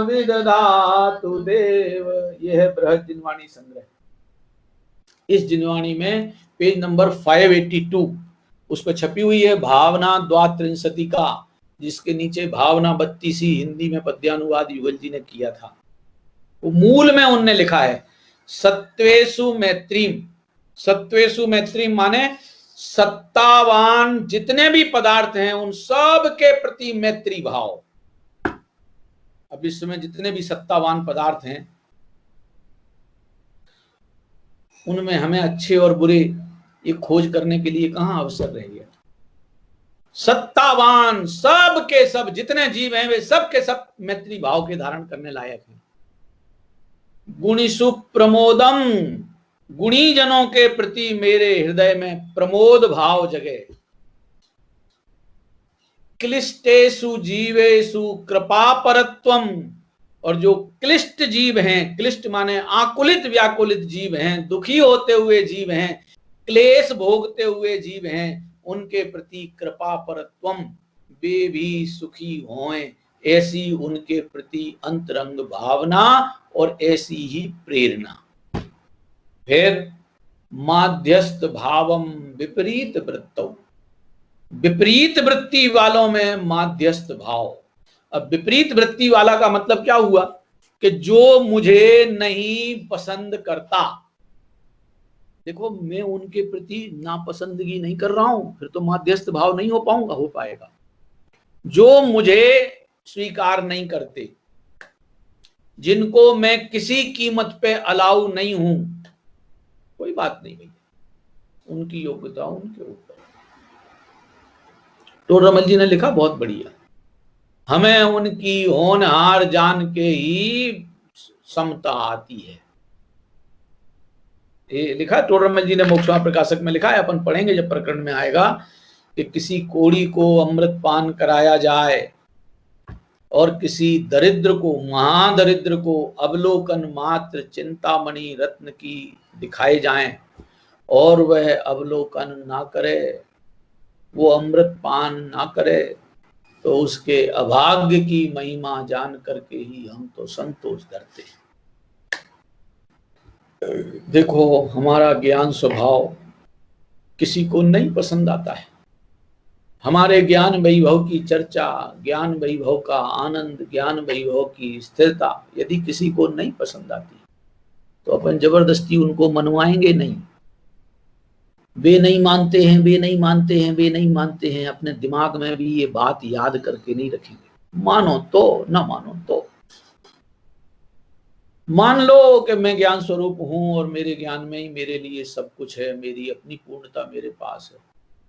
विदधातु देव। यह है बृहद जिनवाणी संग्रह। इस जिनवाणी में पेज नंबर 582 उस पर छपी हुई है भावना द्वात्रिंशतिका, जिसके नीचे भावना 32 हिंदी में पद्यानुवाद युगल जी ने किया था। वो मूल में उनने लिखा है सत्वेषु मैत्रीम। सत्वेषु मैत्रीम माने सत्तावान जितने भी पदार्थ हैं उन सब के प्रति मैत्री भाव। अब इस समय जितने भी सत्तावान पदार्थ हैं उनमें हमें अच्छे और बुरे ये खोज करने के लिए कहां अवसर रह गया। सत्तावान सब के सब जितने जीव हैं वे सब के सब मैत्री भाव के धारण करने लायक हैं। गुणिषु प्रमोदम, गुणी जनों के प्रति मेरे हृदय में प्रमोद भाव जगे। क्लिष्टेषु जीवेषु कृपा परत्वम, और जो क्लिष्ट जीव हैं, क्लिष्ट माने आकुलित व्याकुलित जीव हैं, दुखी होते हुए जीव हैं, क्लेश भोगते हुए जीव हैं, उनके प्रति कृपा परत्वम, वे भी सुखी होएं, ऐसी उनके प्रति अंतरंग भावना और ऐसी ही प्रेरणा। फिर माध्यस्थ भावम विपरीत वृत्तौ, विपरीत वृत्ति वालों में माध्यस्थ भाव। अब विपरीत वृत्ति वाला का मतलब क्या हुआ कि जो मुझे नहीं पसंद करता, देखो मैं उनके प्रति नापसंदगी नहीं कर रहा हूं, फिर तो माध्यस्थ भाव नहीं हो पाएगा। जो मुझे स्वीकार नहीं करते, जिनको मैं किसी कीमत पे अलाउ नहीं हूं, कोई बात नहीं भैया, उनकी योग्यता उनके ऊपर। तो रमल जी ने लिखा बहुत बढ़िया, हमें उनकी होनहार जान के ही समता आती है। ये लिखा टोडरमल जी ने मोक्षमा प्रकाशक में लिखा है, अपन पढ़ेंगे जब प्रकरण में आएगा, कि किसी कोड़ी को अमृत पान कराया जाए और किसी दरिद्र को, महादरिद्र को अवलोकन मात्र चिंतामणि रत्न की दिखाए जाएं और वह अवलोकन ना करे, वो अमृत पान ना करे, तो उसके अभाग्य की महिमा जान करके ही हम तो संतोष करते हैं। देखो हमारा ज्ञान स्वभाव किसी को नहीं पसंद आता है। हमारे ज्ञान वैभव की चर्चा, ज्ञान वैभव का आनंद, ज्ञान वैभव की स्थिरता यदि किसी को नहीं पसंद आती तो अपन जबरदस्ती उनको मनवाएंगे नहीं। वे नहीं मानते हैं, वे नहीं मानते हैं, वे नहीं मानते हैं, अपने दिमाग में भी ये बात याद करके नहीं रखेंगे। मानो तो, ना मानो तो। मान लो कि मैं ज्ञान स्वरूप हूं और मेरे ज्ञान में ही मेरे लिए सब कुछ है, मेरी अपनी पूर्णता मेरे पास है,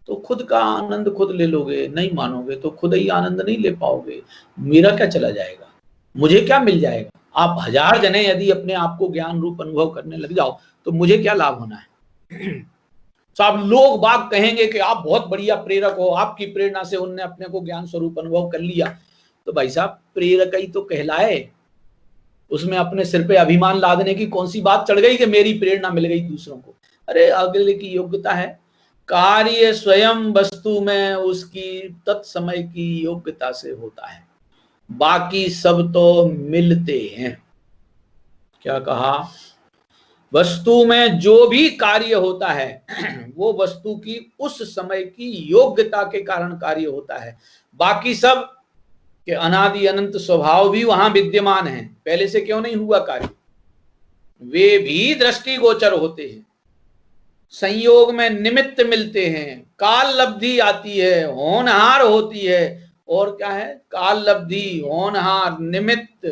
तो खुद का आनंद खुद ले लोगे। नहीं मानोगे तो खुद ही आनंद नहीं ले पाओगे। मेरा क्या चला जाएगा, मुझे क्या मिल जाएगा? आप 1000 जने यदि अपने आप को ज्ञान रूप अनुभव करने लग जाओ तो मुझे क्या लाभ होना है? सब लोग बाग कहेंगे कि आप बहुत बढ़िया प्रेरक हो, आपकी प्रेरणा से उनने अपने को ज्ञान स्वरूप अनुभव कर लिया। तो भाई साहब प्रेरक ही तो कहलाए, उसमें अपने सिर पे अभिमान लादने की कौन सी बात चढ़ गई कि मेरी प्रेरणा मिल गई दूसरों को। अरे अगले की योग्यता है, कार्य स्वयं वस्तु में उसकी तत्समय की योग्यता से होता है, बाकी सब तो मिलते हैं। क्या कहा? वस्तु में जो भी कार्य होता है वो वस्तु की उस समय की योग्यता के कारण कार्य होता है, बाकी सब के अनादि अनंत स्वभाव भी वहां विद्यमान है, पहले से क्यों नहीं हुआ कार्य, वे भी दृष्टिगोचर होते हैं, संयोग में निमित्त मिलते हैं, काल लब्धि आती है, होनहार होती है। और क्या है? काल लब्धि, होनहार, निमित्त,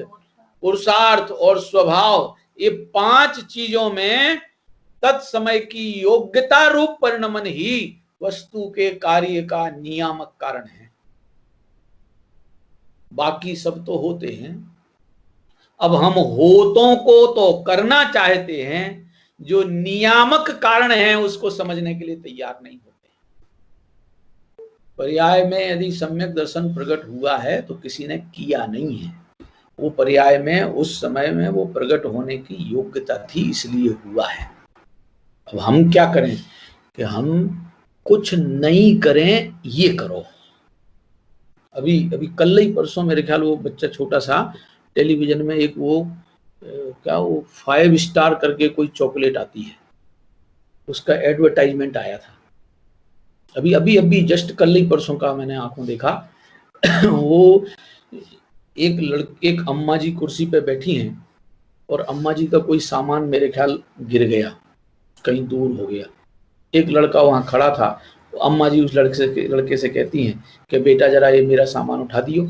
पुरुषार्थ और स्वभाव, ये 5 चीजों में तत्समय की योग्यता रूप परिणमन ही वस्तु के कार्य का नियामक कारण है। बाकी सब तो होते हैं। अब हम होतों को तो करना चाहते हैं, जो नियामक कारण है उसको समझने के लिए तैयार नहीं होते। पर्याय में यदि सम्यक दर्शन प्रकट हुआ है तो किसी ने किया नहीं है, वो पर्याय में उस समय में वो प्रकट होने की योग्यता थी इसलिए हुआ है। अब हम क्या करें कि हम कुछ नहीं करें, ये करो। अभी अभी कल ही परसों मेरे ख्याल वो बच्चा छोटा सा टेलीविजन में एक वो क्या वो 5 स्टार करके कोई चॉकलेट आती है, उसका एडवर्टाइजमेंट आया था। अभी अभी अभी जस्ट कल ही परसों का मैंने आंखों देखा। वो एक अम्मा जी कुर्सी पे बैठी हैं और अम्मा जी का कोई सामान मेरे ख्याल गिर गया, कहीं दूर हो गया। एक लड़का वहां खड़ा था, तो अम्मा जी उस लड़के से कहती हैं कि बेटा जरा ये मेरा सामान उठा दियो।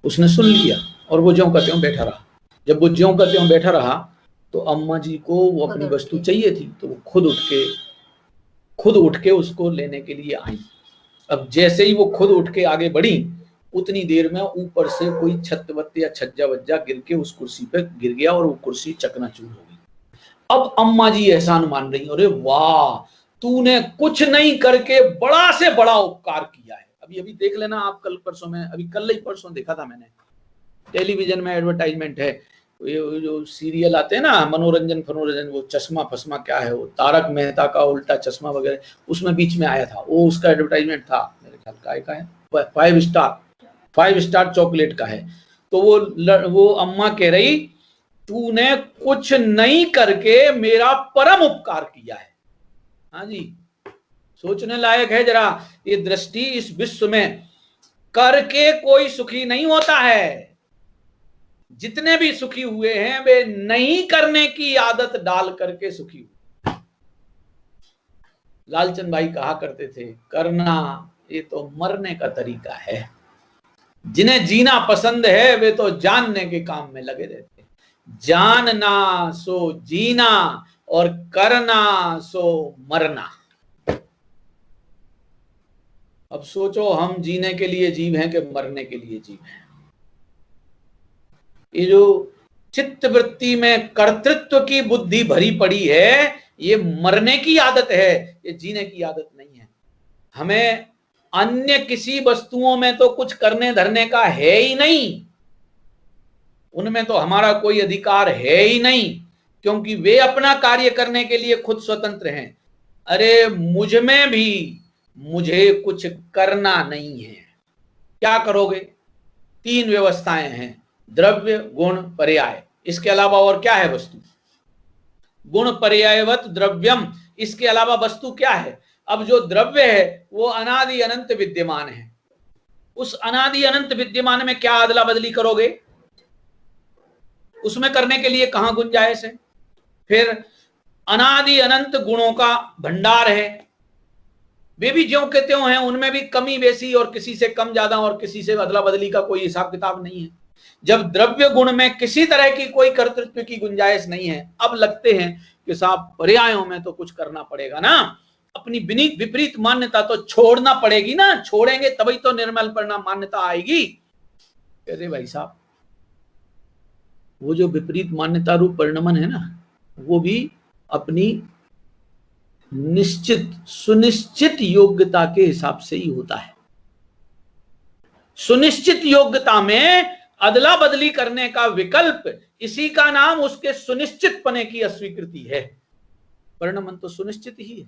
उसने सुन लिया और वो ज्यों का त्यों बैठा रहा। जब वो ज्यों का त्यों बैठा रहा तो अम्मा जी को वो अपनी वस्तु चाहिए थी, तो वो खुद उठ के उसको लेने के लिए आई। अब जैसे ही वो खुद उठ के आगे बढ़ी, उतनी देर में ऊपर से कोई छत या छज्जा वज्जा गिर के उस कुर्सी पे गिर गया और वो कुर्सी चकनाचूर हो गई। अब अम्मा जी एहसान मान रही, अरे वाह तूने कुछ नहीं करके बड़ा से बड़ा उपकार किया है। अभी अभी देख लेना आप, कल परसों में, अभी कल ही परसों देखा था मैंने, टेलीविजन में एडवर्टाइजमेंट है, ये जो सीरियल आते हैं ना मनोरंजन वो चश्मा फस्मा क्या है वो, तारक मेहता का उल्टा चश्मा वगैरह, उसमें बीच में आया था वो, उसका एडवर्टाइजमेंट था मेरे ख्याल का है 5 स्टार चॉकलेट का है। तो वो अम्मा कह रही तूने कुछ नहीं करके मेरा परम उपकार किया है। हाँ जी, सोचने लायक है जरा ये दृष्टि। इस विश्व में करके कोई सुखी नहीं होता है, जितने भी सुखी हुए हैं वे नहीं करने की आदत डाल करके सुखी हुए। लालचंद भाई कहा करते थे, करना ये तो मरने का तरीका है, जिन्हें जीना पसंद है वे तो जानने के काम में लगे रहते हैं। जानना सो जीना और करना सो मरना। अब सोचो हम जीने के लिए जीव हैं कि मरने के लिए जीव हैं। ये जो चित्त वृत्ति में कर्तृत्व की बुद्धि भरी पड़ी है, ये मरने की आदत है, ये जीने की आदत नहीं है। हमें अन्य किसी वस्तुओं में तो कुछ करने धरने का है ही नहीं, उनमें तो हमारा कोई अधिकार है ही नहीं, क्योंकि वे अपना कार्य करने के लिए खुद स्वतंत्र हैं। अरे मुझ में भी मुझे कुछ करना नहीं है, क्या करोगे? 3 व्यवस्थाएं हैं, द्रव्य गुण पर्याय, इसके अलावा और क्या है वस्तु? गुण पर्यायवत द्रव्यम, इसके अलावा वस्तु क्या है? अब जो द्रव्य है वो अनादि अनंत विद्यमान है, उस अनादि अनंत विद्यमान में क्या अदला बदली करोगे? उसमें करने के लिए कहां गुंजाइश है? फिर अनादि अनंत गुणों का भंडार है, वे भी ज्यों के त्यों हैं, उनमें भी कमी बेसी और किसी से कम ज्यादा और किसी से अदला बदली का कोई हिसाब किताब नहीं है। जब द्रव्य गुण में किसी तरह की कोई कर्तृत्व की गुंजाइश नहीं है, अब लगते हैं कि साहब पर्यायों में तो कुछ करना पड़ेगा ना, अपनी विपरीत मान्यता तो छोड़ना पड़ेगी ना, छोड़ेंगे तभी तो निर्मल परिणाम मान्यता आएगी। अरे भाई साहब, वो जो विपरीत मान्यता रूप परिणमन है ना, वो भी अपनी निश्चित सुनिश्चित योग्यता के हिसाब से ही होता है। सुनिश्चित योग्यता में अदला बदली करने का विकल्प, इसी का नाम उसके सुनिश्चित पने की अस्वीकृति है। परिणमन तो सुनिश्चित ही है।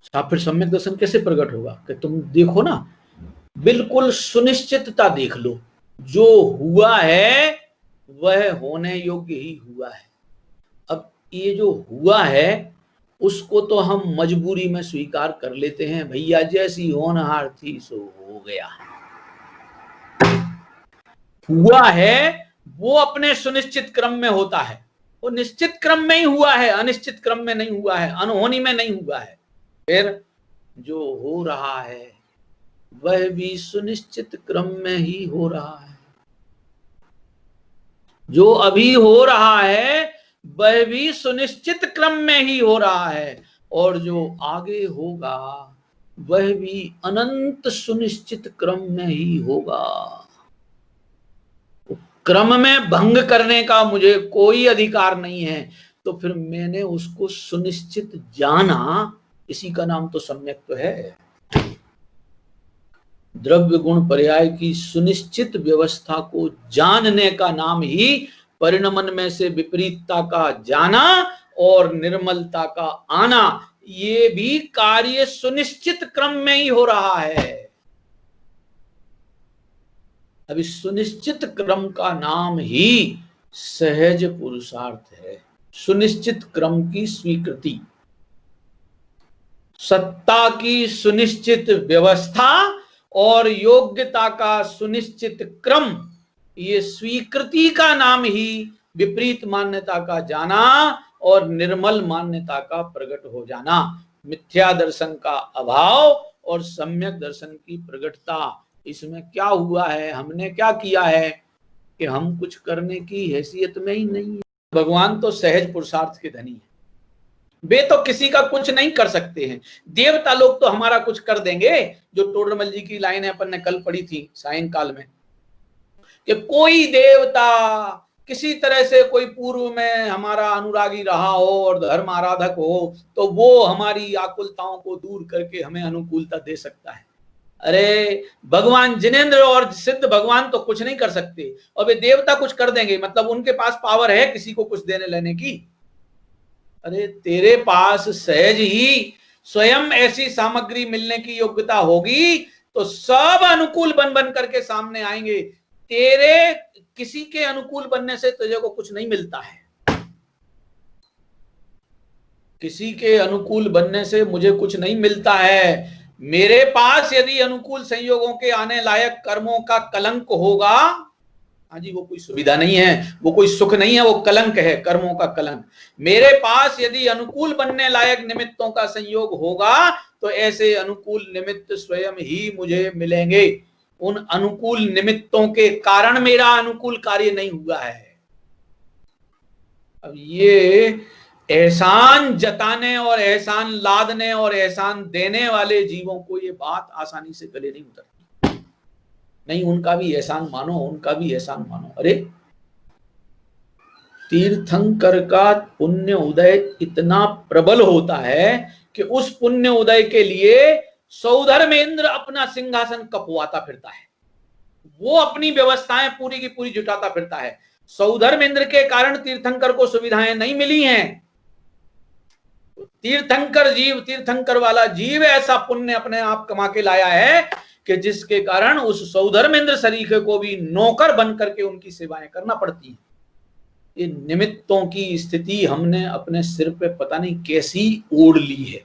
साहब फिर सम्यक दर्शन कैसे प्रकट होगा? कि तुम देखो ना, बिल्कुल सुनिश्चितता देख लो, जो हुआ है वह होने योग्य ही हुआ है। अब ये जो हुआ है उसको तो हम मजबूरी में स्वीकार कर लेते हैं, भैया जैसी होनहार थी सो हो गया। हुआ है वो अपने सुनिश्चित क्रम में होता है, वो निश्चित क्रम में ही हुआ है, अनिश्चित क्रम में नहीं हुआ है, अनहोनी में नहीं हुआ है। फिर जो हो रहा है वह भी सुनिश्चित क्रम में ही हो रहा है, जो अभी हो रहा है वह भी सुनिश्चित क्रम में ही हो रहा है, और जो आगे होगा वह भी अनंत सुनिश्चित क्रम में ही होगा। क्रम में भंग करने का मुझे कोई अधिकार नहीं है, तो फिर मैंने उसको सुनिश्चित जाना, इसी का नाम तो सम्यक तो है। द्रव्य गुण पर्याय की सुनिश्चित व्यवस्था को जानने का नाम ही परिणमन में से विपरीतता का जाना और निर्मलता का आना। ये भी कार्य सुनिश्चित क्रम में ही हो रहा है। अभी सुनिश्चित क्रम का नाम ही सहज पुरुषार्थ है। सुनिश्चित क्रम की स्वीकृति, सत्ता की सुनिश्चित व्यवस्था और योग्यता का सुनिश्चित क्रम, ये स्वीकृति का नाम ही विपरीत मान्यता का जाना और निर्मल मान्यता का प्रकट हो जाना। मिथ्या दर्शन का अभाव और सम्यक दर्शन की प्रकटता। इसमें क्या हुआ है, हमने क्या किया है कि हम कुछ करने की हैसियत में ही नहीं है। भगवान तो सहज पुरुषार्थ के धनी है, वे तो किसी का कुछ नहीं कर सकते हैं। देवता लोग तो हमारा कुछ कर देंगे। जो टोडरमल जी की लाइन है अपन ने कल पढ़ी थी सायंकाल में, कि कोई देवता किसी तरह से कोई पूर्व में हमारा अनुरागी रहा हो और धर्म आराधक हो, तो वो हमारी आकुलताओं को दूर करके हमें अनुकूलता दे सकता है। अरे भगवान जिनेंद्र और सिद्ध भगवान तो कुछ नहीं कर सकते, और वे देवता कुछ कर देंगे, मतलब उनके पास पावर है किसी को कुछ देने लेने की। अरे तेरे पास सहज ही स्वयं ऐसी सामग्री मिलने की योग्यता होगी तो सब अनुकूल बन बन करके सामने आएंगे। तेरे किसी के अनुकूल बनने से तुझे को कुछ नहीं मिलता है। किसी के अनुकूल बनने से मुझे कुछ नहीं मिलता है। मेरे पास यदि अनुकूल संयोगों के आने लायक कर्मों का कलंक होगा, हाँ जी, वो कोई सुविधा नहीं है, वो कोई सुख नहीं है, वो कलंक है, कर्मों का कलंक। मेरे पास यदि अनुकूल बनने लायक निमित्तों का संयोग होगा तो ऐसे अनुकूल निमित्त स्वयं ही मुझे मिलेंगे। उन अनुकूल निमित्तों के कारण मेरा अनुकूल कार्य नहीं हुआ है। अब ये एहसान जताने और एहसान लादने और एहसान देने वाले जीवों को ये बात आसानी से गले नहीं उतरती। नहीं, उनका भी एहसान मानो, उनका भी एहसान मानो। अरे तीर्थंकर का पुण्य उदय इतना प्रबल होता है कि उस पुण्य उदय के लिए सौधर्मेंद्र अपना सिंहासन कपवाता फिरता है। वो अपनी व्यवस्थाएं पूरी की पूरी जुटाता फिरता है। सौधर्मेंद्र के कारण तीर्थंकर को सुविधाएं नहीं मिली हैं। तीर्थंकर जीव, तीर्थंकर वाला जीव ऐसा पुण्य अपने आप कमा के लाया है कि जिसके कारण उस सौधर्मेंद्र सरीखे को भी नौकर बन करके उनकी सेवाएं करना पड़ती हैं। ये निमित्तों की स्थिति हमने अपने सिर पे पता नहीं कैसी ओढ़ ली है।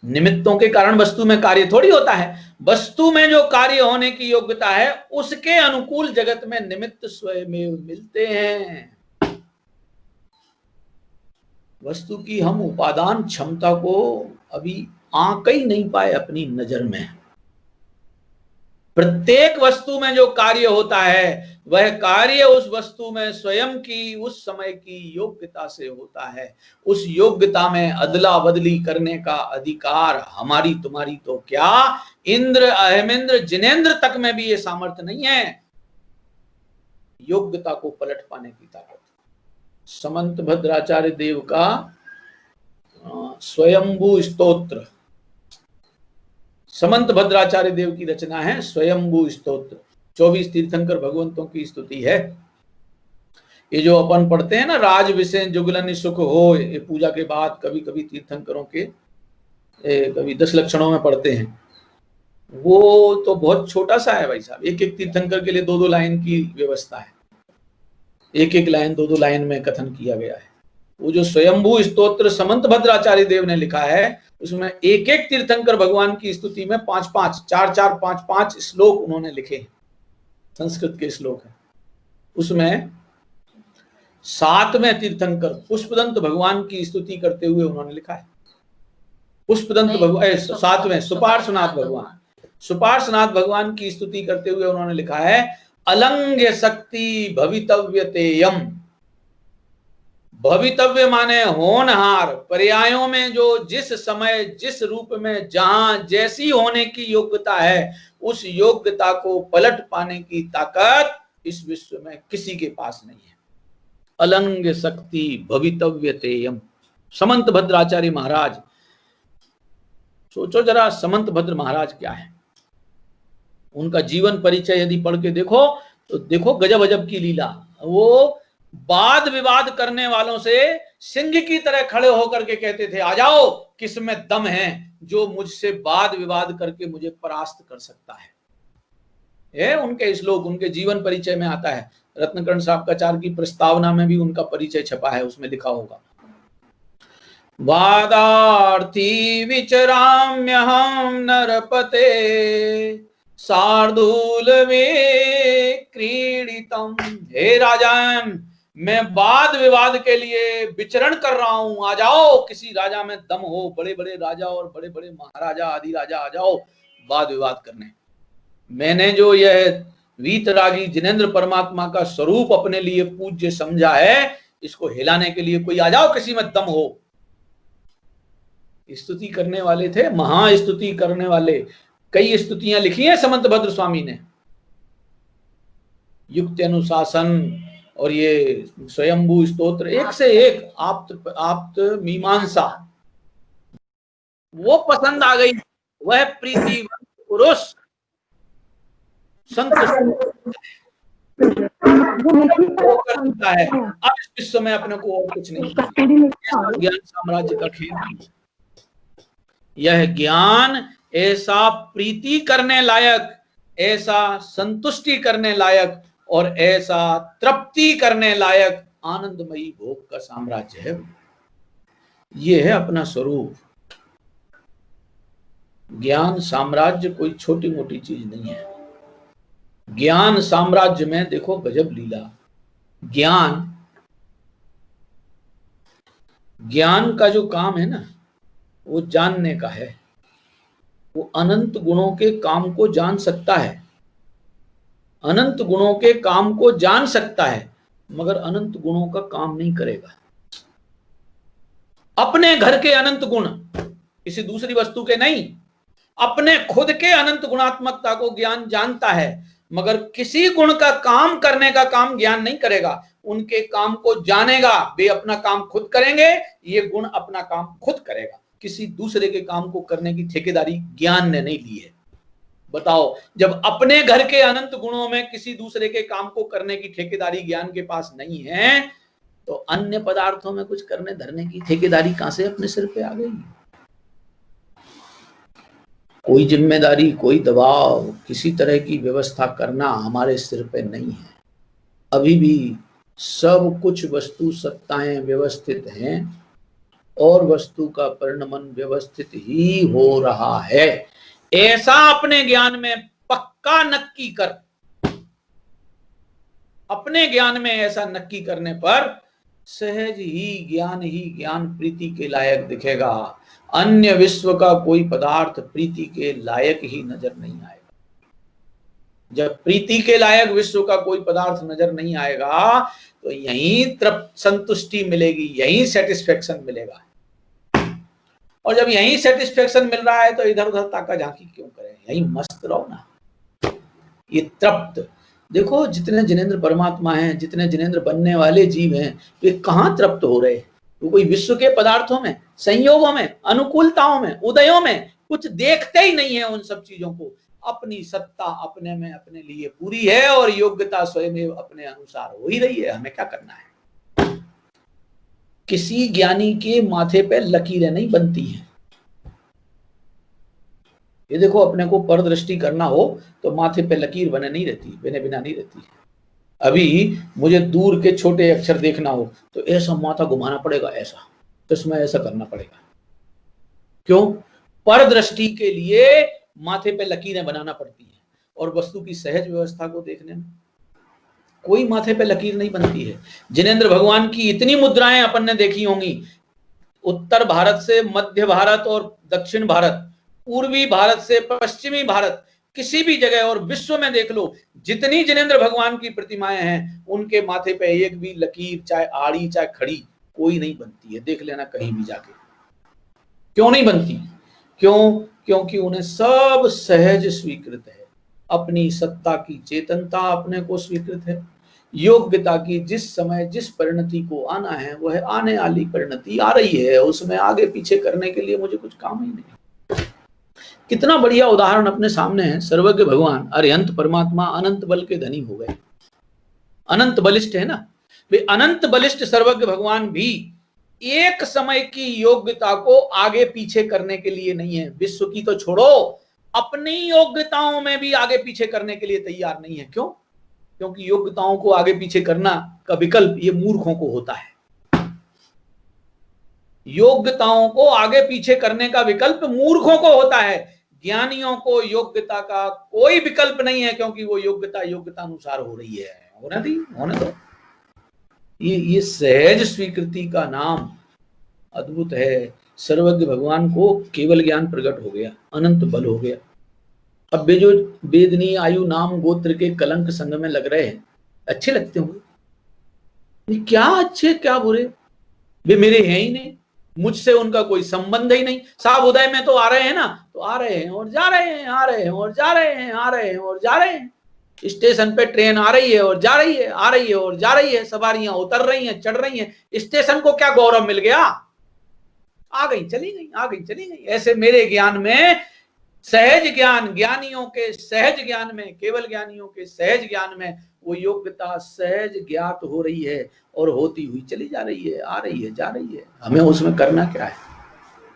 निमित्तों के कारण वस्तु में कार्य थोड़ी होता है। वस्तु में जो कार्य होने की योग्यता है उसके अनुकूल जगत में निमित्त स्वयं मिलते हैं। वस्तु की हम उपादान क्षमता को अभी आंक ही नहीं पाए अपनी नजर में। प्रत्येक वस्तु में जो कार्य होता है वह कार्य उस वस्तु में स्वयं की उस समय की योग्यता से होता है। उस योग्यता में अदला बदली करने का अधिकार हमारी तुम्हारी तो क्या, इंद्र, अहेमेंद्र, जिनेंद्र तक में भी ये सामर्थ्य नहीं है योग्यता को पलट पाने की ताकत। समंत भद्राचार्य देव का स्वयंभू स्तोत्र, समंत भद्राचार्य देव की रचना है स्वयंभू स्तोत्र। 24 तीर्थंकर भगवंतों की स्तुति है। ये जो अपन पढ़ते हैं ना, राज विषय जुगलन सुख हो, ये पूजा के बाद कभी कभी तीर्थंकरों के कभी 10 लक्षणों में पढ़ते हैं। वो तो बहुत छोटा सा है भाई साहब। एक एक तीर्थंकर के लिए 2-2 लाइन की व्यवस्था है। एक एक लाइन 2-2 लाइन में कथन किया गया है। वो जो स्वयंभू स्तोत्र समंत भद्राचार्य देव ने लिखा है उसमें एक एक तीर्थंकर भगवान की स्तुति में 5-5, 4-4, 5-5 श्लोक उन्होंने लिखे हैं। संस्कृत के श्लोक है। उसमें 7वें तीर्थंकर पुष्पदंत भगवान की स्तुति करते हुए उन्होंने लिखा है। पुष्पदंत भगवान 7वें सुपार्श्वनाथ भगवान, सुपार्श्वनाथ भगवान की स्तुति करते हुए उन्होंने लिखा है अलंघ्य शक्ति भवितव्यतेयम। भवितव्य माने होनहार, पर्यायों में जो जिस समय जिस रूप में जहां जैसी होने की योग्यता है उस योग्यता को पलट पाने की ताकत इस विश्व में किसी के पास नहीं है। अलंघ्य शक्ति भवितव्यतेयम। समंत भद्राचार्य महाराज, सोचो जरा समंत भद्र महाराज क्या है। उनका जीवन परिचय यदि पढ़ के देखो तो देखो गजब अजब की लीला। वो वाद विवाद करने वालों से सिंह की तरह खड़े होकर के कहते थे, आ जाओ किसमें दम है जो मुझसे वाद विवाद करके मुझे परास्त कर सकता है। उनके श्लोक उनके जीवन परिचय में आता है। रत्नकर्ण साहबकाचार्य की प्रस्तावना में भी उनका परिचय छपा है, उसमें लिखा होगा, वादार्थी विचराम्यहं नरपते शार्दूल में क्रीडितम। हे राजन, मैं वाद विवाद के लिए विचरण कर रहा हूं, आ जाओ किसी राजा में दम हो, बड़े बड़े राजा और बड़े बड़े महाराजा आदि राजा आ जाओ वाद विवाद करने। मैंने जो यह वीतरागी जिनेंद्र परमात्मा का स्वरूप अपने लिए पूज्य समझा है, इसको हिलाने के लिए कोई आ जाओ किसी में दम हो। स्तुति करने वाले थे, महास्तुति करने वाले। कई स्तुतियां लिखी हैं समंत भद्र स्वामी ने, युक्ति अनुशासन और ये स्वयंभू स्तोत्र, एक से एक आप्त मीमांसा। वो पसंद आ गई, वह प्रीति पुरुष संतुष्ट करता है। अब इस विश्व में अपने को और कुछ नहीं, ज्ञान साम्राज्य का खेल नहीं। यह ज्ञान ऐसा प्रीति करने लायक, ऐसा संतुष्टि करने लायक और ऐसा तृप्ति करने लायक आनंदमयी भोग का साम्राज्य है। यह है अपना स्वरूप। ज्ञान साम्राज्य कोई छोटी मोटी चीज नहीं है। ज्ञान साम्राज्य में देखो गजब लीला। ज्ञान का जो काम है ना, वो जानने का है। वो अनंत गुणों के काम को जान सकता है, अनंत गुणों के काम को जान सकता है, मगर अनंत गुणों का काम नहीं करेगा। अपने घर के अनंत गुण, किसी दूसरी वस्तु के नहीं, अपने खुद के अनंत गुणात्मकता को ज्ञान जानता है, मगर किसी गुण का काम करने का काम ज्ञान नहीं करेगा। उनके काम को जानेगा, वे अपना काम खुद करेंगे, ये गुण अपना काम खुद करेगा। किसी दूसरे के काम को करने की ठेकेदारी ज्ञान ने नहीं ली है। बताओ, जब अपने घर के अनंत गुणों में किसी दूसरे के काम को करने की ठेकेदारी ज्ञान के पास नहीं है, तो अन्य पदार्थों में कुछ करने धरने की ठेकेदारी कहां से अपने सिर पे आ गई? कोई जिम्मेदारी, कोई दबाव, किसी तरह की व्यवस्था करना हमारे सिर पे नहीं है। अभी भी सब कुछ वस्तु सत्ताएं व्यवस्थित हैं और वस्तु का परिणमन व्यवस्थित ही हो रहा है। ऐसा अपने ज्ञान में पक्का नक्की कर, अपने ज्ञान में ऐसा नक्की करने पर सहज ही ज्ञान प्रीति के लायक दिखेगा। अन्य विश्व का कोई पदार्थ प्रीति के लायक ही नजर नहीं आएगा। जब प्रीति के लायक विश्व का कोई पदार्थ नजर नहीं आएगा, तो यहीं तृप्त संतुष्टि मिलेगी, यहीं सेटिस्फेक्शन मिलेगा। और जब यहीं सेटिस्फेक्शन मिल रहा है तो इधर उधर ताका झांकी क्यों करें, यहीं मस्त रहो ना। ये तृप्त देखो, जितने जिनेंद्र परमात्मा हैं, जितने जिनेंद्र बनने वाले जीव हैं, वे कहाँ तृप्त हो रहे? वो कोई विश्व के पदार्थों में, संयोगों में, अनुकूलताओं में, उदयों में कुछ देखते ही नहीं है उन सब चीजों को। अपनी सत्ता अपने में अपने लिए पूरी है और योग्यता स्वयं अपने अनुसार हो ही रही है। हमें क्या करना है? किसी ज्ञानी के माथे पे लकीरें नहीं बनती हैं। ये देखो, अपने को परदृष्टि करना हो तो माथे पे लकीर बने नहीं रहती, बने बिना नहीं रहती। अभी मुझे दूर के छोटे अक्षर देखना हो तो ऐसा माथा घुमाना पड़ेगा, ऐसा चश्मा ऐसा करना पड़ेगा। क्यों? परदृष्टि के लिए माथे पे लकीरें बनाना पड़ती हैं। और वस्तु की सहज व्यवस्था को देखने में कोई माथे पे लकीर नहीं बनती है। जिनेंद्र भगवान की इतनी मुद्राएं अपन ने देखी होंगी, उत्तर भारत से मध्य भारत और दक्षिण भारत, पूर्वी भारत से पश्चिमी भारत, किसी भी जगह और विश्व में देख लो, जितनी जिनेंद्र भगवान की प्रतिमाएं हैं, उनके माथे पे एक भी लकीर, चाहे आड़ी चाहे खड़ी, कोई नहीं बनती है। देख लेना कहीं भी जाके। क्यों नहीं बनती? क्यों? क्योंकि उन्हें सब सहज स्वीकृत है। अपनी सत्ता की चेतनता अपने को स्वीकृत है। योग्यता की जिस समय जिस परिणति को आना है, वह आने वाली परिणति आ रही है, उसमें आगे पीछे करने के लिए मुझे कुछ काम ही नहीं। कितना बढ़िया उदाहरण अपने सामने है। सर्वज्ञ भगवान अरिहंत परमात्मा अनंत बल के धनी हो गए, अनंत बलिष्ठ है ना। वे अनंत बलिष्ठ सर्वज्ञ भगवान भी एक समय की योग्यता को आगे पीछे करने के लिए नहीं है, विश्व की तो छोड़ो, अपनी योग्यताओं में भी आगे पीछे करने के लिए तैयार नहीं है। क्यों? क्योंकि योग्यताओं को आगे पीछे करना का विकल्प ये मूर्खों को होता है। योग्यताओं को आगे पीछे करने का विकल्प मूर्खों को होता है। ज्ञानियों को योग्यता का कोई विकल्प नहीं है, क्योंकि वो योग्यता अनुसार हो रही है। होने दो। ये सहज स्वीकृति का नाम अद्भुत है। सर्वज्ञ भगवान को केवल ज्ञान प्रकट हो गया, अनंत बल हो गया। अब वे जो वेदनी आयु नाम गोत्र के कलंक संग में लग रहे हैं, अच्छे लगते होंगे। क्या अच्छे क्या बुरे, वे मेरे हैं ही नहीं, मुझसे उनका कोई संबंध ही नहीं। साहब उदय में तो आ रहे हैं ना, तो आ रहे हैं और जा रहे हैं, आ रहे हैं और जा रहे हैं, आ रहे हैं और जा रहे हैं। स्टेशन पे ट्रेन आ रही है और जा रही है, आ रही है और जा रही है, सवारियां उतर रही हैं, चढ़ रही हैं। स्टेशन को क्या गौरव मिल गया? आ गई चली गई, आ गई चली गई। ऐसे मेरे ज्ञान में सहज ज्ञान, ज्ञानियों के सहज ज्ञान में, केवल ज्ञानियों के सहज ज्ञान में वो योग्यता सहज ज्ञात हो रही है और होती हुई चली जा रही है, आ रही है, जा रही है। हमें उसमें करना क्या है?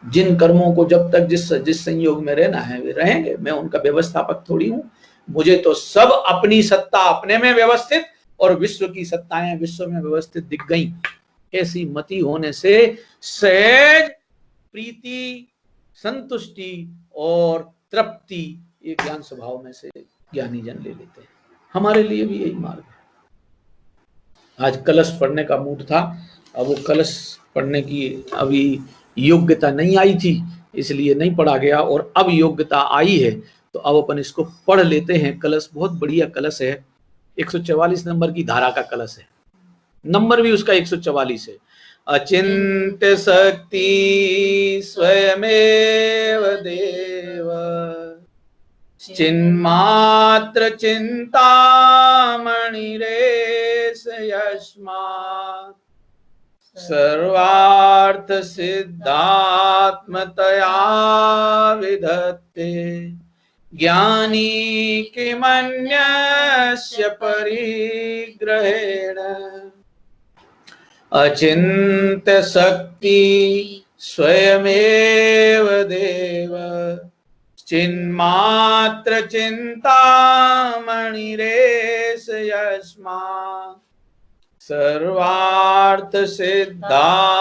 जिन कर्मों को जब तक जिस संयोग में रहना है वे रहेंगे। मैं उनका व्यवस्थापक थोड़ी हूं। मुझे तो सब अपनी सत्ता अपने में व्यवस्थित और विश्व की सत्ताएं विश्व में व्यवस्थित दिख गई। ऐसी मति होने से सहज प्रीति, संतुष्टि और तृप्ति ये ज्ञान स्वभाव में से ज्ञानी जन ले लेते हैं। हमारे लिए भी यही मार्ग है। आज कलश पढ़ने का मूड था, अब वो कलश पढ़ने की अभी योग्यता नहीं आई थी, इसलिए नहीं पढ़ा गया, और अब योग्यता आई है तो अब अपन इसको पढ़ लेते हैं। कलश बहुत बढ़िया कलश है, 144 नंबर की धारा का कलश है, नंबर भी उसका 144 है। अचिंत्य शक्ति स्वयमेव देव, चिन्मात्र चिंतामणिरेश यस्मात्, सर्वार्थ सिद्धात्मतया विधत्ते, ज्ञानी किमन्यस्य परिग्रहेण। अचिंत्य शक्ति स्वयमेव देव, चिन्मात्र चिंतामणिरेश यस्मात्, सर्वार्थ सिद्धात्मतया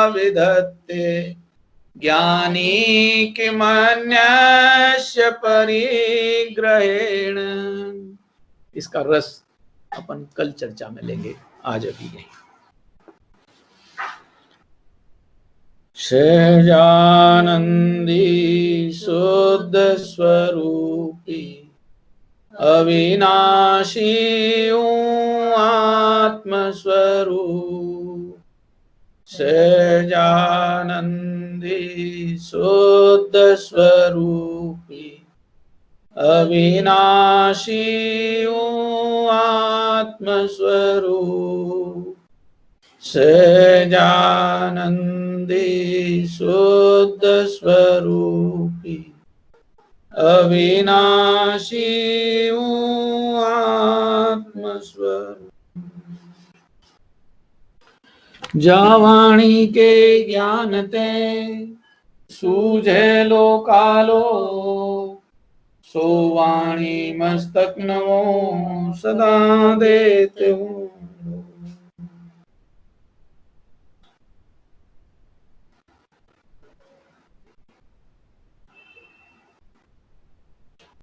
विधत्ते, ज्ञानी किमन्यस्य परिग्रहेण। इसका रस अपन कल चर्चा में लेंगे, आज अभी नहीं। सहजानंदी शुद्ध स्वरूपी अविनाशी आत्मस्वरूप, सहजानंदी शुद्ध स्वरूपी अविनाशी आत्मस्वरूप, सहजानंदी शुद्ध स्वरूपी अविनाशी आत्मस्वरूप। जावाणी के ज्ञान ते सूझे लोकालो, सो वाणी मस्तक नमो सदा देते हूँ।